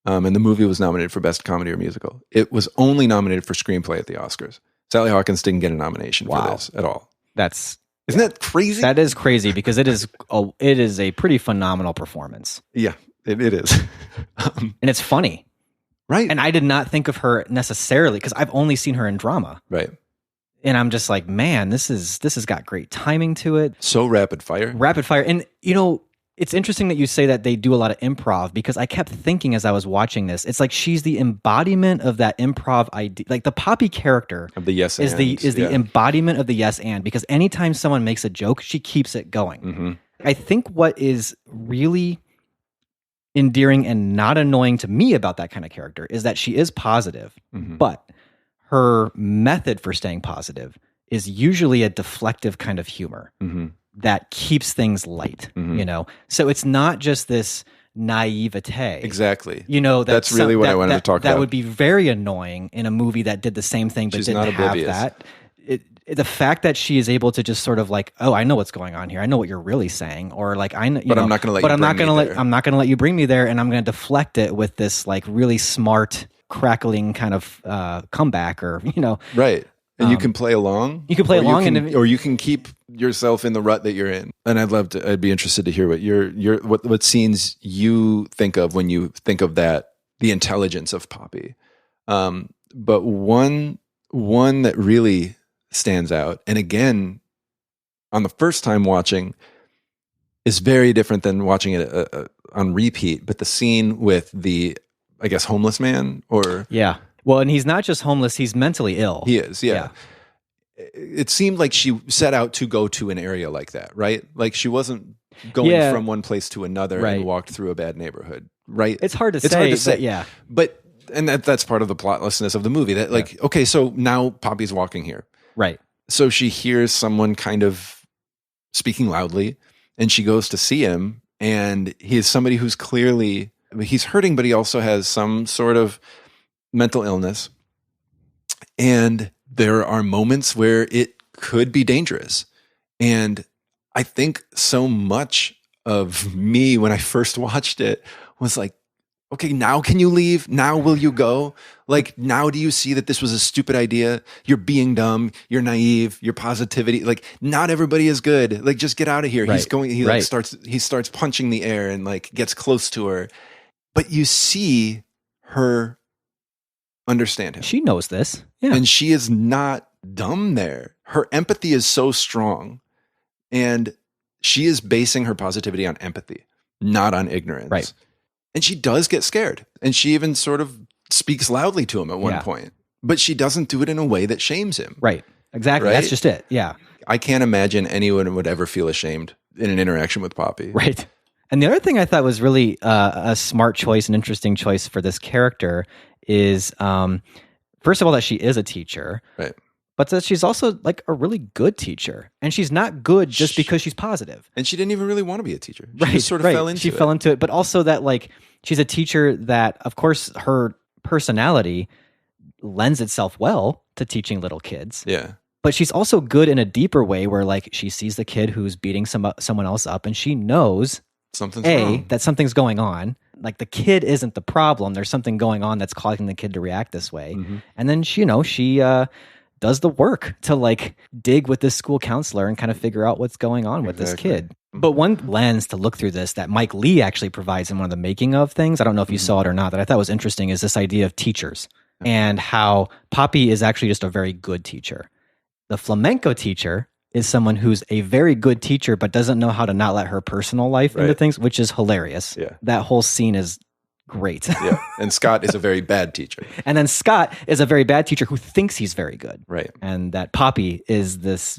And the movie was nominated for Best Comedy or Musical. It was only nominated for Screenplay at the Oscars. Sally Hawkins didn't get a nomination for this at all. Isn't that crazy? That is crazy because it is a pretty phenomenal performance. Yeah, it is. And it's funny. Right. And I did not think of her necessarily because I've only seen her in drama. Right. And I'm just like, man, this has got great timing to it. So rapid fire. And it's interesting that you say that they do a lot of improv because I kept thinking as I was watching this, it's like she's the embodiment of that improv idea. Like the Poppy character of the yes is the embodiment of the yes and, because anytime someone makes a joke, she keeps it going. I think what is really endearing and not annoying to me about that kind of character is that she is positive, but her method for staying positive is usually a deflective kind of humor. That keeps things light, So it's not just this naivete. Exactly. That's really what I wanted to talk about. That would be very annoying in a movie that did the same thing but didn't have that. The fact that she is able to just sort of like, oh, I know what's going on here. I know what you're really saying, or like I know, but I'm not going to let. I'm not going to let you bring me there, and I'm going to deflect it with this like really smart, crackling kind of comeback, or right. And you can play along. You can play along, or you can keep yourself in the rut that you're in. And I'd be interested to hear what what scenes you think of when you think of that, the intelligence of Poppy. But one one that really stands out, and again, on the first time watching, is very different than watching it on repeat. But the scene with the, I guess, homeless man, or yeah. Well, and he's not just homeless; he's mentally ill. he is, yeah. It seemed like she set out to go to an area like that, right? Like she wasn't going from one place to another and walked through a bad neighborhood, right? It's hard to say. But yeah. But and that's part of the plotlessness of the movie. That like, okay, so now Poppy's walking here, right? So she hears someone kind of speaking loudly, and she goes to see him, and he's somebody who's clearly, he's hurting, but he also has some sort of mental illness, and there are moments where it could be dangerous. And I think so much of me when I first watched it was like, okay, now can you leave? Now will you go? Like, now do you see that this was a stupid idea? You're being dumb. You're naive. Your positivity. Like, not everybody is good. Like, just get out of here. Right. He's going, he starts punching the air and like gets close to her. But you see her understand him. She knows this. Yeah. And she is not dumb there. Her empathy is so strong. And she is basing her positivity on empathy, not on ignorance. Right. And she does get scared. And she even sort of speaks loudly to him at one point. But she doesn't do it in a way that shames him. Right. Exactly. Right? That's just it. Yeah. I can't imagine anyone would ever feel ashamed in an interaction with Poppy. Right. And the other thing I thought was really a smart choice, an interesting choice for this character is, first of all, that she is a teacher. Right. But that she's also like a really good teacher. And she's not good just because she's positive. And she didn't even really want to be a teacher. She right, just sort of fell into it. She fell into it. But also that like she's a teacher that, of course, her personality lends itself well to teaching little kids. Yeah. But she's also good in a deeper way where like she sees the kid who's beating someone else up and she knows something's wrong. That something's going on. Like the kid isn't the problem. There's something going on that's causing the kid to react this way. Mm-hmm. And then she does the work to like dig with this school counselor and kind of figure out what's going on with this kid. But one lens to look through this that Mike Lee actually provides in one of the making of things, I don't know if you saw it or not, that I thought was interesting is this idea of teachers and how Poppy is actually just a very good teacher. The flamenco teacher is someone who's a very good teacher, but doesn't know how to not let her personal life into things, which is hilarious. Yeah. That whole scene is great. Yeah. And Scott is a very bad teacher. And then Scott is a very bad teacher who thinks he's very good. Right. And that Poppy is this,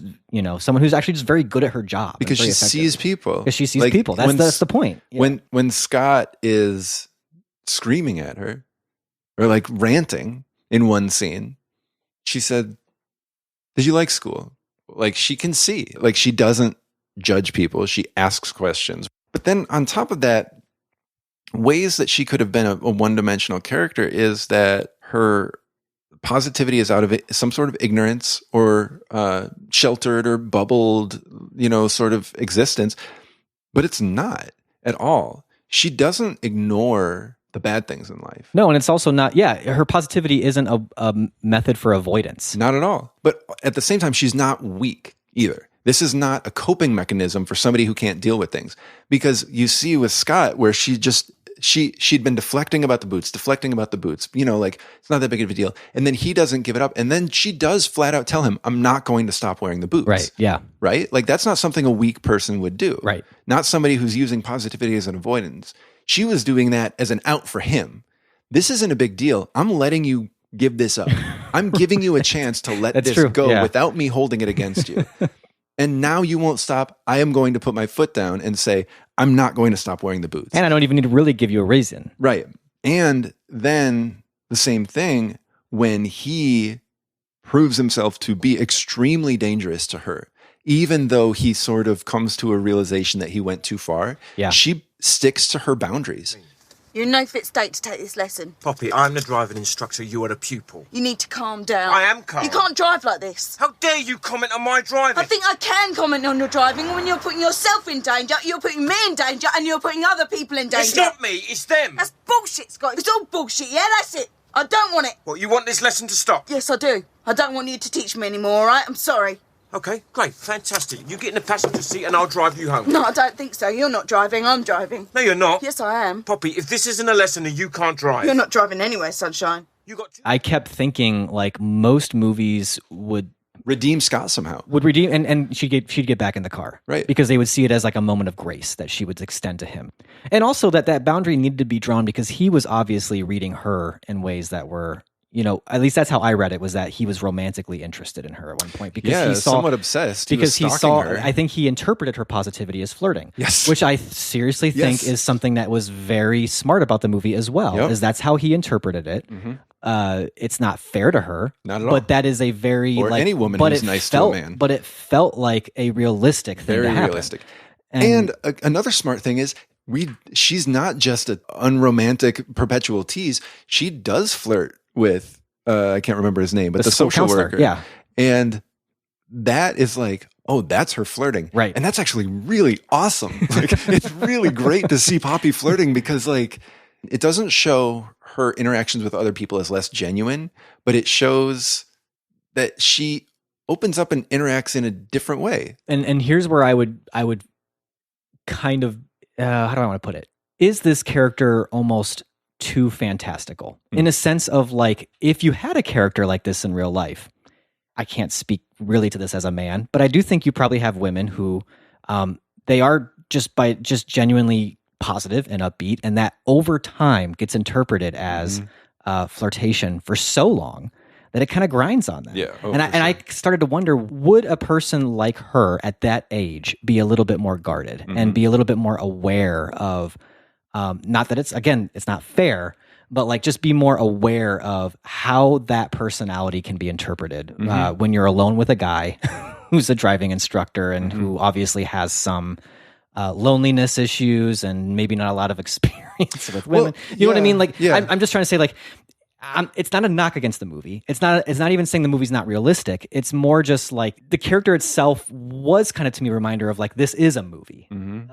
someone who's actually just very good at her job. Because she sees people. Because she sees people. That's the point. Yeah. When Scott is screaming at her or like ranting in one scene, she said, "Did you like school?" Like she can see, like she doesn't judge people. She asks questions. But then on top of that, ways that she could have been a one-dimensional character is that her positivity is out of some sort of ignorance or sheltered or bubbled, sort of existence. But it's not at all. She doesn't ignore the bad things in life. No, and it's also not, her positivity isn't a method for avoidance. Not at all. But at the same time, she's not weak either. This is not a coping mechanism for somebody who can't deal with things. Because you see with Scott where she'd been deflecting about the boots, like it's not that big of a deal. And then he doesn't give it up. And then she does flat out tell him, "I'm not going to stop wearing the boots." Right. Yeah. Right? Like that's not something a weak person would do. Right. Not somebody who's using positivity as an avoidance. She was doing that as an out for him. This isn't a big deal. I'm letting you give this up. I'm giving you a chance to let this go without me holding it against you. And now you won't stop. I am going to put my foot down and say, I'm not going to stop wearing the boots. And I don't even need to really give you a reason. Right. And then the same thing when he proves himself to be extremely dangerous to her. Even though he sort of comes to a realization that he went too far, she sticks to her boundaries. You're in no fit state to take this lesson. Poppy, I'm the driving instructor. You are the pupil. You need to calm down. I am calm. You can't drive like this. How dare you comment on my driving? I think I can comment on your driving when you're putting yourself in danger, you're putting me in danger, and you're putting other people in danger. It's not me, it's them. That's bullshit, Scott. It's all bullshit, yeah? That's it. I don't want it. What, you want this lesson to stop? Yes, I do. I don't want you to teach me anymore, all right? I'm sorry. Okay, great, fantastic. You get in the passenger seat and I'll drive you home. No, I don't think so. You're not driving, I'm driving. No, you're not. Yes, I am. Poppy, if this isn't a lesson, then you can't drive. You're not driving anyway, sunshine. I kept thinking like most movies would redeem Scott somehow. Would redeem, and she'd get back in the car, right? Because they would see it as like a moment of grace that she would extend to him, and also that boundary needed to be drawn because he was obviously reading her in ways that were, at least that's how I read it, was that he was romantically interested in her at one point because he saw, somewhat obsessed because he saw her. I think he interpreted her positivity as flirting, yes, which I seriously think is something that was very smart about the movie as well, is that's how he interpreted it. Mm-hmm. It's not fair to her, not at all. But that is a very any woman who's nice to a man. But it felt like a realistic thing very to happen. Realistic. And another smart thing is she's not just an unromantic perpetual tease. She does flirt with I can't remember his name, but the social worker. Yeah, and that is like, oh, that's her flirting, right? And that's actually really awesome. Like, it's really great to see Poppy flirting because like it doesn't show her interactions with other people as less genuine, but it shows that she opens up and interacts in a different way. And here's where I would kind of how do I want to put it? Is this character almost too fantastical in a sense of like, if you had a character like this in real life, I can't speak really to this as a man, but I do think you probably have women who they are just genuinely positive and upbeat, and that over time gets interpreted as flirtation for so long that it kind of grinds on them. Yeah, I started to wonder, would a person like her at that age be a little bit more guarded and be a little bit more aware of, not that it's not fair, but like just be more aware of how that personality can be interpreted when you're alone with a guy who's a driving instructor and who obviously has some loneliness issues and maybe not a lot of experience with women. You know what I mean? Like, I'm just trying to say, like, it's not a knock against the movie. It's not even saying the movie's not realistic. It's more just like the character itself was kind of to me a reminder of like, this is a movie.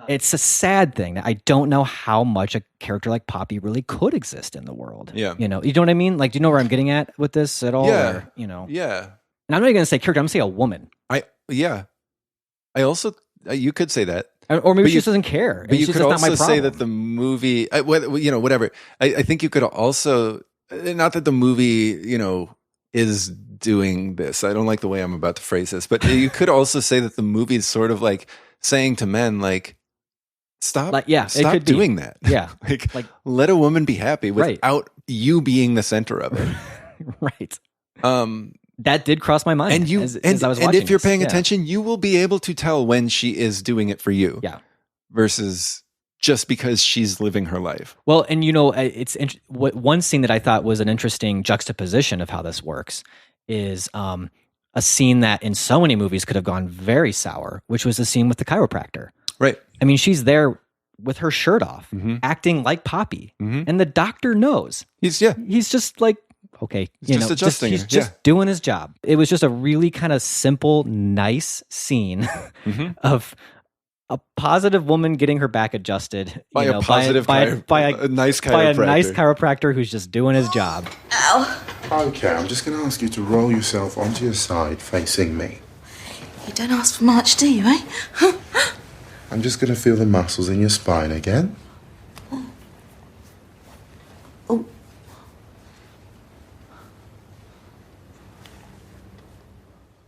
It's a sad thing that I don't know how much a character like Poppy really could exist in the world. Yeah. You know what I mean? Like, do you know where I'm getting at with this at all? Yeah. Or, Yeah. And I'm not even going to say character. I'm going to say a woman. I also, you could say that. Or maybe she just doesn't care. But you could also say problem. that the movie, whatever. I think you could also, not that the movie, is doing this. I don't like the way I'm about to phrase this, but you could also say that the movie is sort of like saying to men, like, stop doing that. Yeah. like let a woman be happy without you being the center of it. Right. That did cross my mind. And as I was watching if you're this. paying attention, you will be able to tell when she is doing it for you. Yeah. Versus just because she's living her life. Well, and one scene that I thought was an interesting juxtaposition of how this works is a scene that in so many movies could have gone very sour, which was the scene with the chiropractor. Right. I mean, she's there with her shirt off, acting like Poppy, and the doctor knows. He's just like, okay, he's just doing his job. It was just a really kind of simple, nice scene of a positive woman getting her back adjusted by a nice chiropractor who's just doing his job. Ow. Okay, I'm just going to ask you to roll yourself onto your side facing me. You don't ask for much, do you, eh? I'm just going to feel the muscles in your spine again. Oh.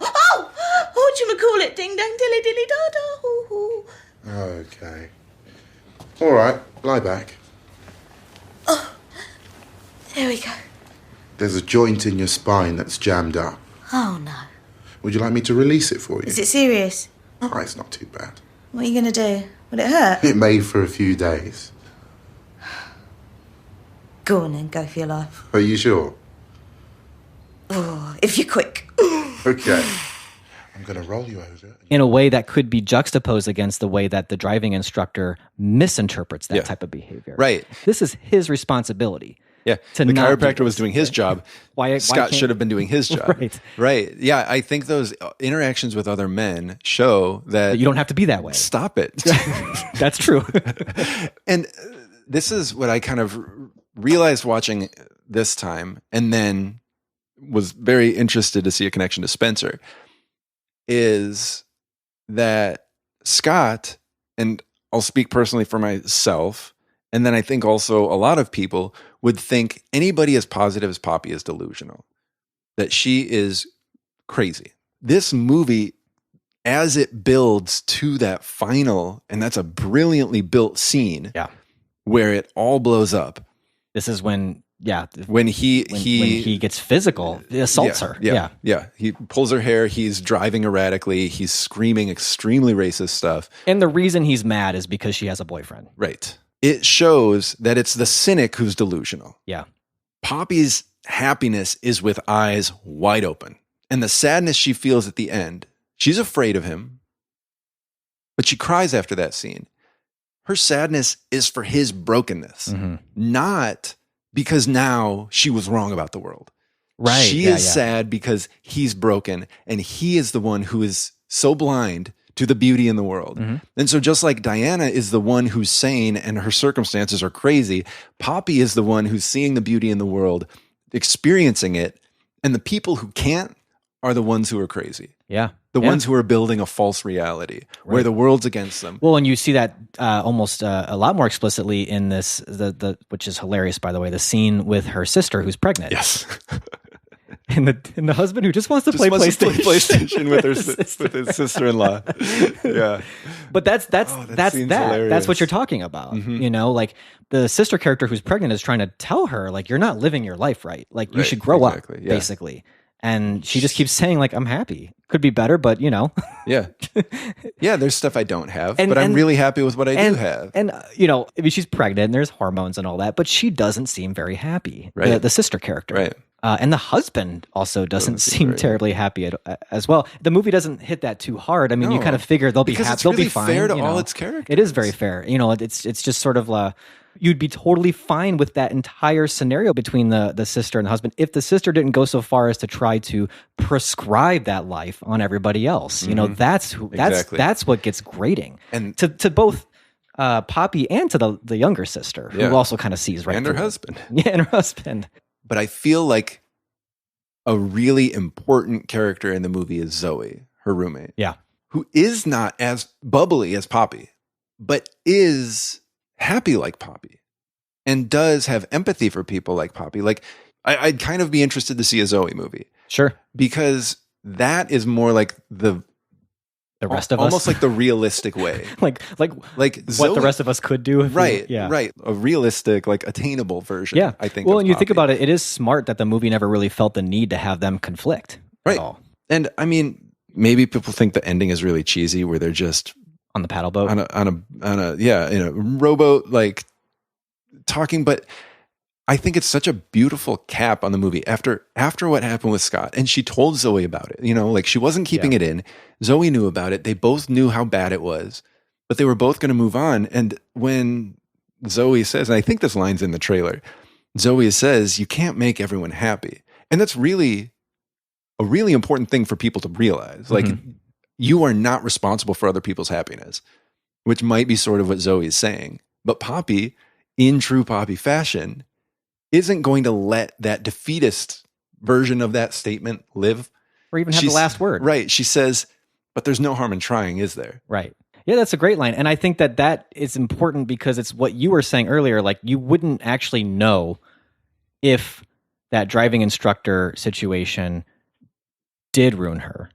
Oh! What do you call it? Ding dong dilly dilly da da hoo hoo. Okay. All right, lie back. Oh, there we go. There's a joint in your spine that's jammed up. Oh, no. Would you like me to release it for you? Is it serious? Oh, it's not too bad. What are you going to do? Will it hurt? It may for a few days. Go on then, go for your life. Are you sure? Oh, if you're quick. Okay. I'm going to roll you over. In a way that could be juxtaposed against the way that the driving instructor misinterprets that type of behavior. Right. This is his responsibility. Yeah. The chiropractor was doing his job. Scott should have been doing his job. Right. Yeah. I think those interactions with other men show that you don't have to be that way. Stop it. That's true. And this is what I kind of realized watching this time, and then was very interested to see a connection to Spencer, is that Scott, and I'll speak personally for myself, And then I think also a lot of people would think anybody as positive as Poppy is delusional, that she is crazy. This movie, as it builds to that final, and that's a brilliantly built scene where it all blows up. This is when he gets physical, he assaults her. Yeah. He pulls her hair. He's driving erratically. He's screaming extremely racist stuff. And the reason he's mad is because she has a boyfriend. Right. It shows that it's the cynic who's delusional. Yeah. Poppy's happiness is with eyes wide open. And the sadness she feels at the end, she's afraid of him, but she cries after that scene. Her sadness is for his brokenness, not because now she was wrong about the world. Right. She is sad because he's broken, and he is the one who is so blind to the beauty in the world. And so just like Diana is the one who's sane and her circumstances are crazy, Poppy is the one who's seeing the beauty in the world, experiencing it, and the people who can't are the ones who are crazy. Yeah. The ones who are building a false reality where the world's against them. Well, and you see that almost a lot more explicitly in this, which is hilarious, by the way, the scene with her sister who's pregnant. Yes. And the husband who just wants to play PlayStation with his sister-in-law. Yeah. But that's what you're talking about. You know, like the sister character who's pregnant is trying to tell her, like, you're not living your life right. Like you should grow up, basically. And she just keeps saying, like, I'm happy. Could be better, but you know. Yeah. There's stuff I don't have, but I'm really happy with what I do have. And, you know, I mean, she's pregnant and there's hormones and all that, but she doesn't seem very happy. Right. The sister character. Right. And the husband also doesn't seem terribly happy as well. The movie doesn't hit that too hard. I mean, you kind of figure they'll be happy. It's really they'll be fine. Fair to all its characters. It is very fair. You know, it's just sort of you'd be totally fine with that entire scenario between the sister and the husband if the sister didn't go so far as to try to prescribe that life on everybody else. You know, that's what gets grating. And to both Poppy and to the younger sister, who also kind of sees right and her husband. Yeah, and her husband. But I feel like a really important character in the movie is Zoe, her roommate. Yeah. Who is not as bubbly as Poppy, but is happy like Poppy and does have empathy for people like Poppy. Like I'd kind of be interested to see a Zoe movie. Sure. Because that is more like the rest of us, almost like the realistic way, like Zoe, what the rest of us could do, right? A realistic, like attainable version. Yeah, I think. Well, and you think about it, it is smart that the movie never really felt the need to have them conflict, right? At all. And I mean, maybe people think the ending is really cheesy, where they're just on the paddle boat, on a rowboat, like talking, but. I think it's such a beautiful cap on the movie after what happened with Scott. And she told Zoe about it, you know, like she wasn't keeping it in. Zoe knew about it. They both knew how bad it was, but they were both going to move on. And when Zoe says, and I think this line's in the trailer, Zoe says, you can't make everyone happy. And that's really a really important thing for people to realize. Like you are not responsible for other people's happiness, which might be sort of what Zoe is saying. But Poppy, in true Poppy fashion, isn't going to let that defeatist version of that statement live. Or even have the last word. Right. She says, but there's no harm in trying, is there? Right. Yeah, that's a great line. And I think that is important because it's what you were saying earlier. Like, you wouldn't actually know if that driving instructor situation did ruin her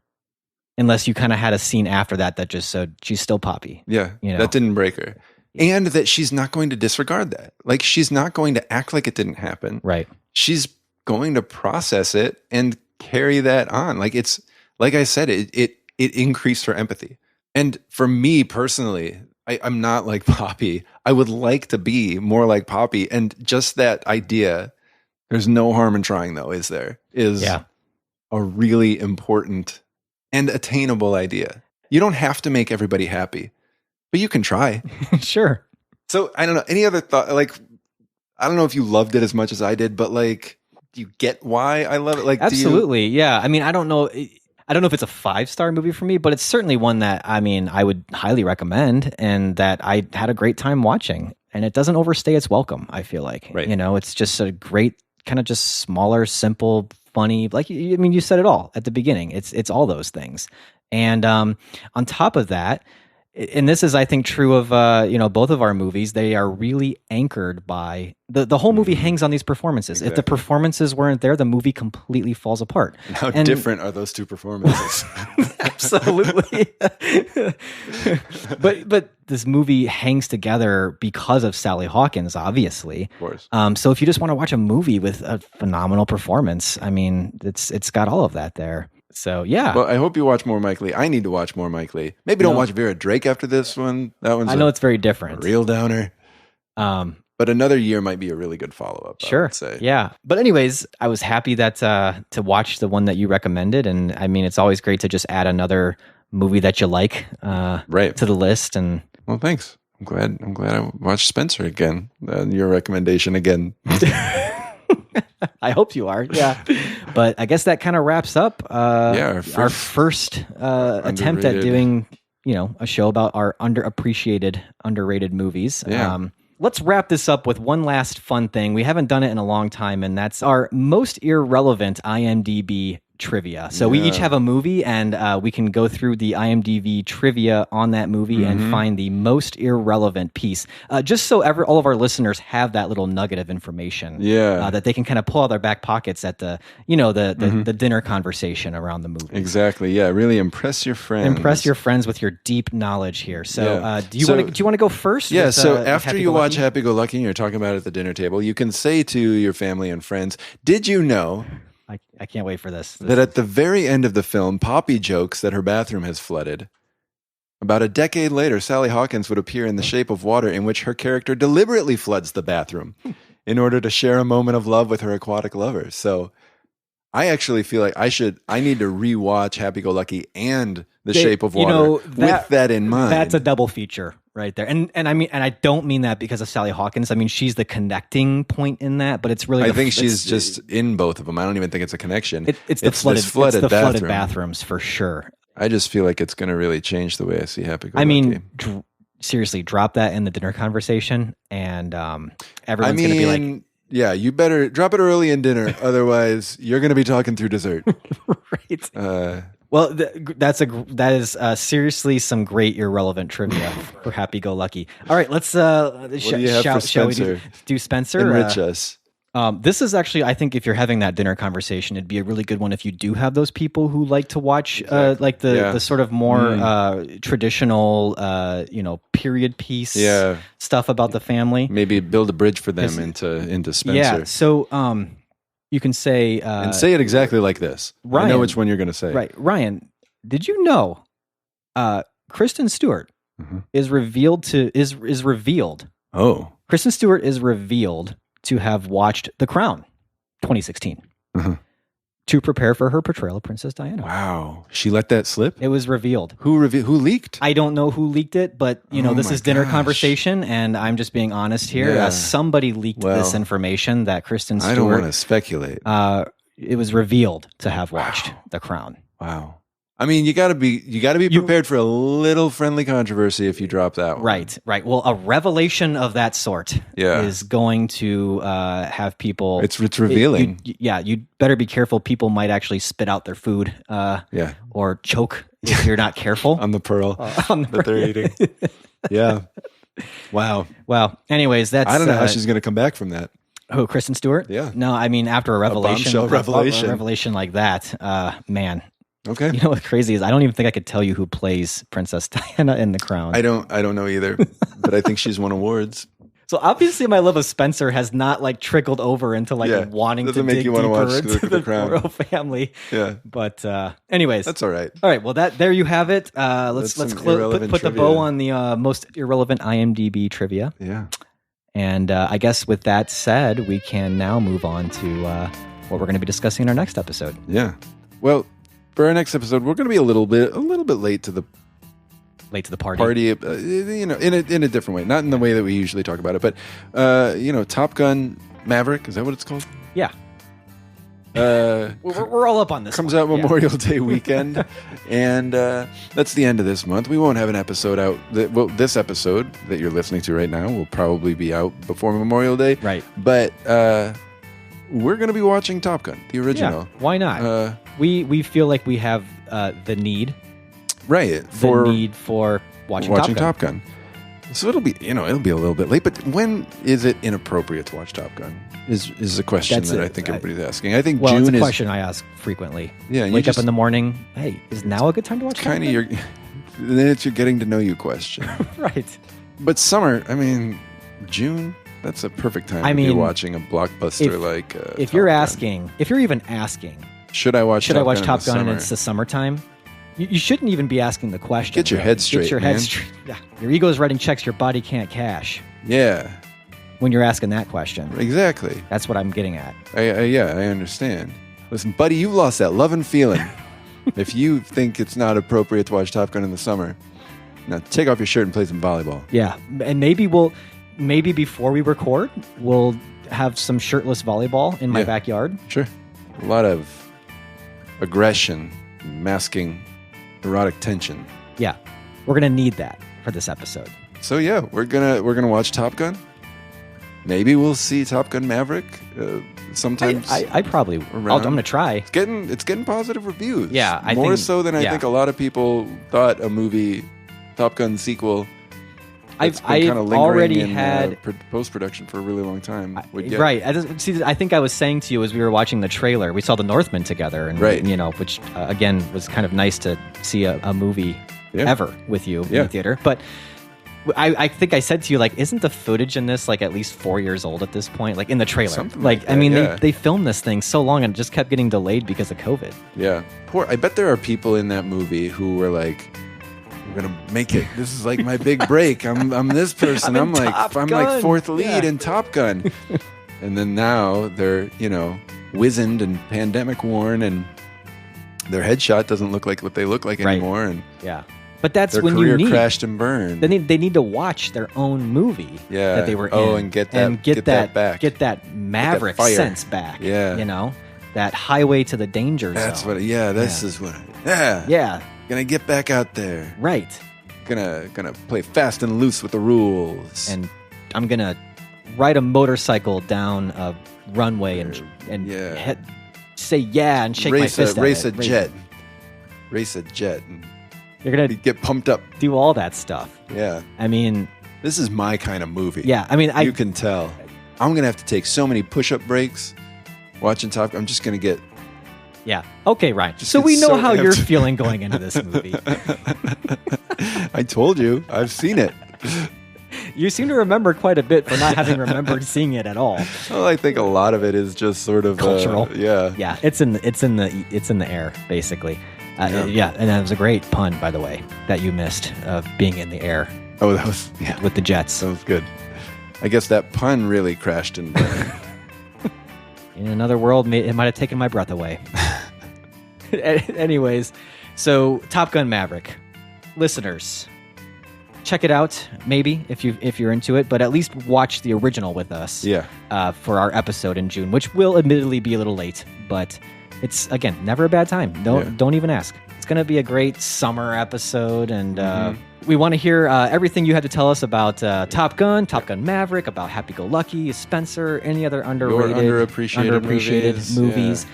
unless you kind of had a scene after that just said she's still Poppy. Yeah, you know? That didn't break her. And that she's not going to disregard that. Like, she's not going to act like it didn't happen. Right. She's going to process it and carry that on. Like, it's, like I said, it increased her empathy. And for me personally, I'm not like Poppy. I would like to be more like Poppy. And just that idea, there's no harm in trying though, is there? Is a really important and attainable idea. You don't have to make everybody happy. But you can try. Sure. So I don't know. Any other thought? Like, I don't know if you loved it as much as I did, but like, do you get why I love it? Like, absolutely. Yeah. I mean, I don't know if it's a 5-star movie for me, but it's certainly one that, I mean, I would highly recommend and that I had a great time watching. And it doesn't overstay its welcome, I feel like. Right. You know, it's just a great, kind of just smaller, simple, funny, like, I mean, you said it all at the beginning. It's all those things. And on top of that, and this is, I think, true of both of our movies. They are really anchored by the whole movie hangs on these performances. Exactly. If the performances weren't there, the movie completely falls apart. How different are those two performances? Absolutely. but this movie hangs together because of Sally Hawkins, obviously. Of course. So if you just want to watch a movie with a phenomenal performance, I mean, it's got all of that there. So yeah. Well, I hope you watch more Mike Leigh. I need to watch more Mike Leigh. Maybe don't watch Vera Drake after this one. That one's I know it's very different. A real downer. But another year might be a really good follow-up. Sure. I would say. Yeah. But anyways, I was happy that to watch the one that you recommended, and I mean, it's always great to just add another movie that you like to the list. And well, thanks. I'm glad I watched Spencer again. Your recommendation again. I hope you are. Yeah. But I guess that kind of wraps up our first attempt at doing, a show about our underappreciated, underrated movies. Yeah. Let's wrap this up with one last fun thing. We haven't done it in a long time, and that's our most irrelevant IMDb trivia. So we each have a movie, and we can go through the IMDb trivia on that movie and find the most irrelevant piece, just so all of our listeners have that little nugget of information that they can kind of pull out of their back pockets at the dinner conversation around the movie. Exactly. Yeah. Really impress your friends. Impress your friends with your deep knowledge here. So do you want to go first? Yeah. So after you watch Happy Go Lucky and you're talking about it at the dinner table, you can say to your family and friends, "Did you know?" I can't wait for this. That at the very end of the film, Poppy jokes that her bathroom has flooded. About a decade later, Sally Hawkins would appear in The Shape of Water, in which her character deliberately floods the bathroom in order to share a moment of love with her aquatic lover. So I actually feel like I need to rewatch Happy Go Lucky and The Shape of Water with that in mind. That's a double feature right there. And I mean, and I don't mean that because of Sally Hawkins. I mean, she's the connecting point in that, but it's really I think she's just in both of them. I don't even think it's a connection. It's the flooded bathrooms for sure. I just feel like it's going to really change the way I see Happy Go Lucky. I mean, seriously, drop that in the dinner conversation, and everyone's going to be like, yeah, you better drop it early in dinner. Otherwise, you're going to be talking through dessert. Right. Well, that is seriously some great irrelevant trivia for Happy Go Lucky. All right, let's shall we do Spencer? Enrich us. This is actually, I think, if you're having that dinner conversation, it'd be a really good one if you do have those people who like to watch like the sort of more traditional, period piece stuff about the family. Maybe build a bridge for them into Spencer. Yeah. So you can say and say it exactly like this. Ryan, I know which one you're going to say. Right, Ryan. Did you know Kristen Stewart is revealed. Oh, Kristen Stewart is revealed to have watched The Crown 2016 to prepare for her portrayal of Princess Diana. Wow. She let that slip? It was revealed. Who leaked? I don't know who leaked it, but this is dinner conversation, and I'm just being honest here. Yeah. Somebody leaked this information that Kristen Stewart... I don't want to speculate. It was revealed to have watched The Crown. Wow. I mean, you got to be prepared for a little friendly controvery if you drop that one. Right. Well, a revelation of that sort is going to have people. It's revealing. You'd better be careful. People might actually spit out their food. Or choke if you're not careful on the pearl that they're eating. Yeah. Wow. Anyways, I don't know how she's going to come back from that. Who, Kristen Stewart? Yeah. No, I mean after a revelation, a revelation like that, man. Okay. You know what's crazy is I don't even think I could tell you who plays Princess Diana in The Crown. I don't know either, but I think she's won awards. So obviously my love of Spencer has not trickled over into wanting to dig deeper into the royal family. Yeah. But anyways. That's all right. All right. Well, there you have it. Let's put the bow on the most irrelevant IMDb trivia. Yeah. And I guess with that said, we can now move on to what we're going to be discussing in our next episode. Yeah. Well, for our next episode, we're going to be a little bit late to the party. In a different way, not in the way that we usually talk about it, but Top Gun Maverick, is that what it's called? Yeah. We're all up on this. Comes out Memorial Day weekend, and that's the end of this month. We won't have an episode out. This episode that you're listening to right now will probably be out before Memorial Day, right? But we're going to be watching Top Gun, the original. Yeah, why not? We feel like we have the need, right? For watching Top Gun. So it'll be a little bit late. But when is it inappropriate to watch Top Gun? Is a question I think everybody's asking. I think June it's a is question I ask frequently. Yeah, and wake up in the morning. Hey, is now a good time to watch? Kind of then it's your getting to know you question, right? But summer, I mean, June. That's a perfect time to be watching a blockbuster like. If you're asking, if you're even asking, should I watch Top Gun and it's the summertime? You shouldn't even be asking the question. Get your head straight. Get your head straight. Yeah. Your ego is writing checks your body can't cash. Yeah. When you're asking that question. Exactly. That's what I'm getting at. I understand. Listen, buddy, you've lost that love and feeling. If you think it's not appropriate to watch Top Gun in the summer, now take off your shirt and play some volleyball. Yeah. And maybe before we record, we'll have some shirtless volleyball in my backyard. Sure. A lot of aggression, masking erotic tension. Yeah. We're going to need that for this episode. So yeah, we're gonna watch Top Gun. Maybe we'll see Top Gun Maverick sometimes. I probably I'm going to try. It's getting positive reviews. Yeah, I more think, so than I think a lot of people thought a movie Top Gun sequel. I've already had post-production for a really long time. Right. I think I was saying to you as we were watching the trailer, we saw The Northman together, and which again was kind of nice to see a movie ever with you in the theater. But I think I said to you, like, isn't the footage in this like at least 4 years old at this point? Like in the trailer, something like that, I mean, they filmed this thing so long and it just kept getting delayed because of COVID. Yeah. I bet there are people in that movie who were like, I'm gonna make it. This is like my big break. I'm this person. I'm like fourth lead in Top Gun. And then now they're, wizened and pandemic worn, and their headshot doesn't look like what they look like anymore. And but that's their when career you need crashed and burned. They need to watch their own movie that they were in. And get that back. Get that Maverick fire. sense back. Yeah. That highway to the danger zone. That's what. This is what. Yeah. Gonna get back out there. Right. Gonna play fast and loose with the rules. And I'm gonna ride a motorcycle down a runway and say and shake my fist at it. Race a jet. And you're gonna get pumped up. Do all that stuff. Yeah. I mean, this is my kind of movie. Yeah. I mean, you can tell. I'm gonna have to take so many push-up breaks watching Top Gun. I'm just gonna get. Yeah. Okay, Ryan. So we know how you're feeling going into this movie. I told you. I've seen it. You seem to remember quite a bit for not having remembered seeing it at all. Well, I think a lot of it is just sort of cultural. Yeah. It's in the air, basically. And that was a great pun, by the way, that you missed of being in the air. Oh, that was with the jets. That was good. I guess that pun really crashed and burned. In another world, it might have taken my breath away. Anyways, so Top Gun Maverick, listeners, check it out. Maybe if you're into it, but at least watch the original with us. Yeah. For our episode in June, which will admittedly be a little late, but it's again never a bad time. Don't even ask. It's gonna be a great summer episode, and we want to hear everything you had to tell us about Top Gun Maverick, about Happy Go Lucky, Spencer, any other underappreciated movies.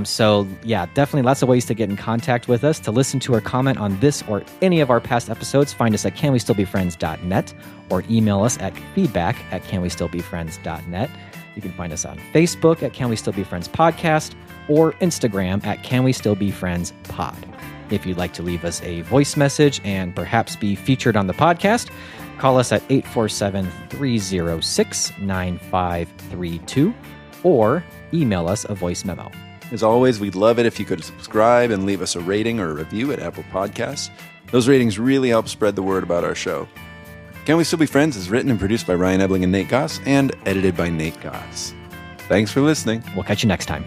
So definitely lots of ways to get in contact with us, to listen to or comment on this or any of our past episodes. Find us at canwestillbefriends.net or email us at feedback@canwestillbefriends.net. You can find us on Facebook at Can We Still Be Friends Podcast or Instagram at Can We Still Be Friends Pod. If you'd like to leave us a voice message and perhaps be featured on the podcast, call us at 847-306-9532 or email us a voice memo. As always, we'd love it if you could subscribe and leave us a rating or a review at Apple Podcasts. Those ratings really help spread the word about our show. Can We Still Be Friends is written and produced by Ryan Ebling and Nate Goss and edited by Nate Goss. Thanks for listening. We'll catch you next time.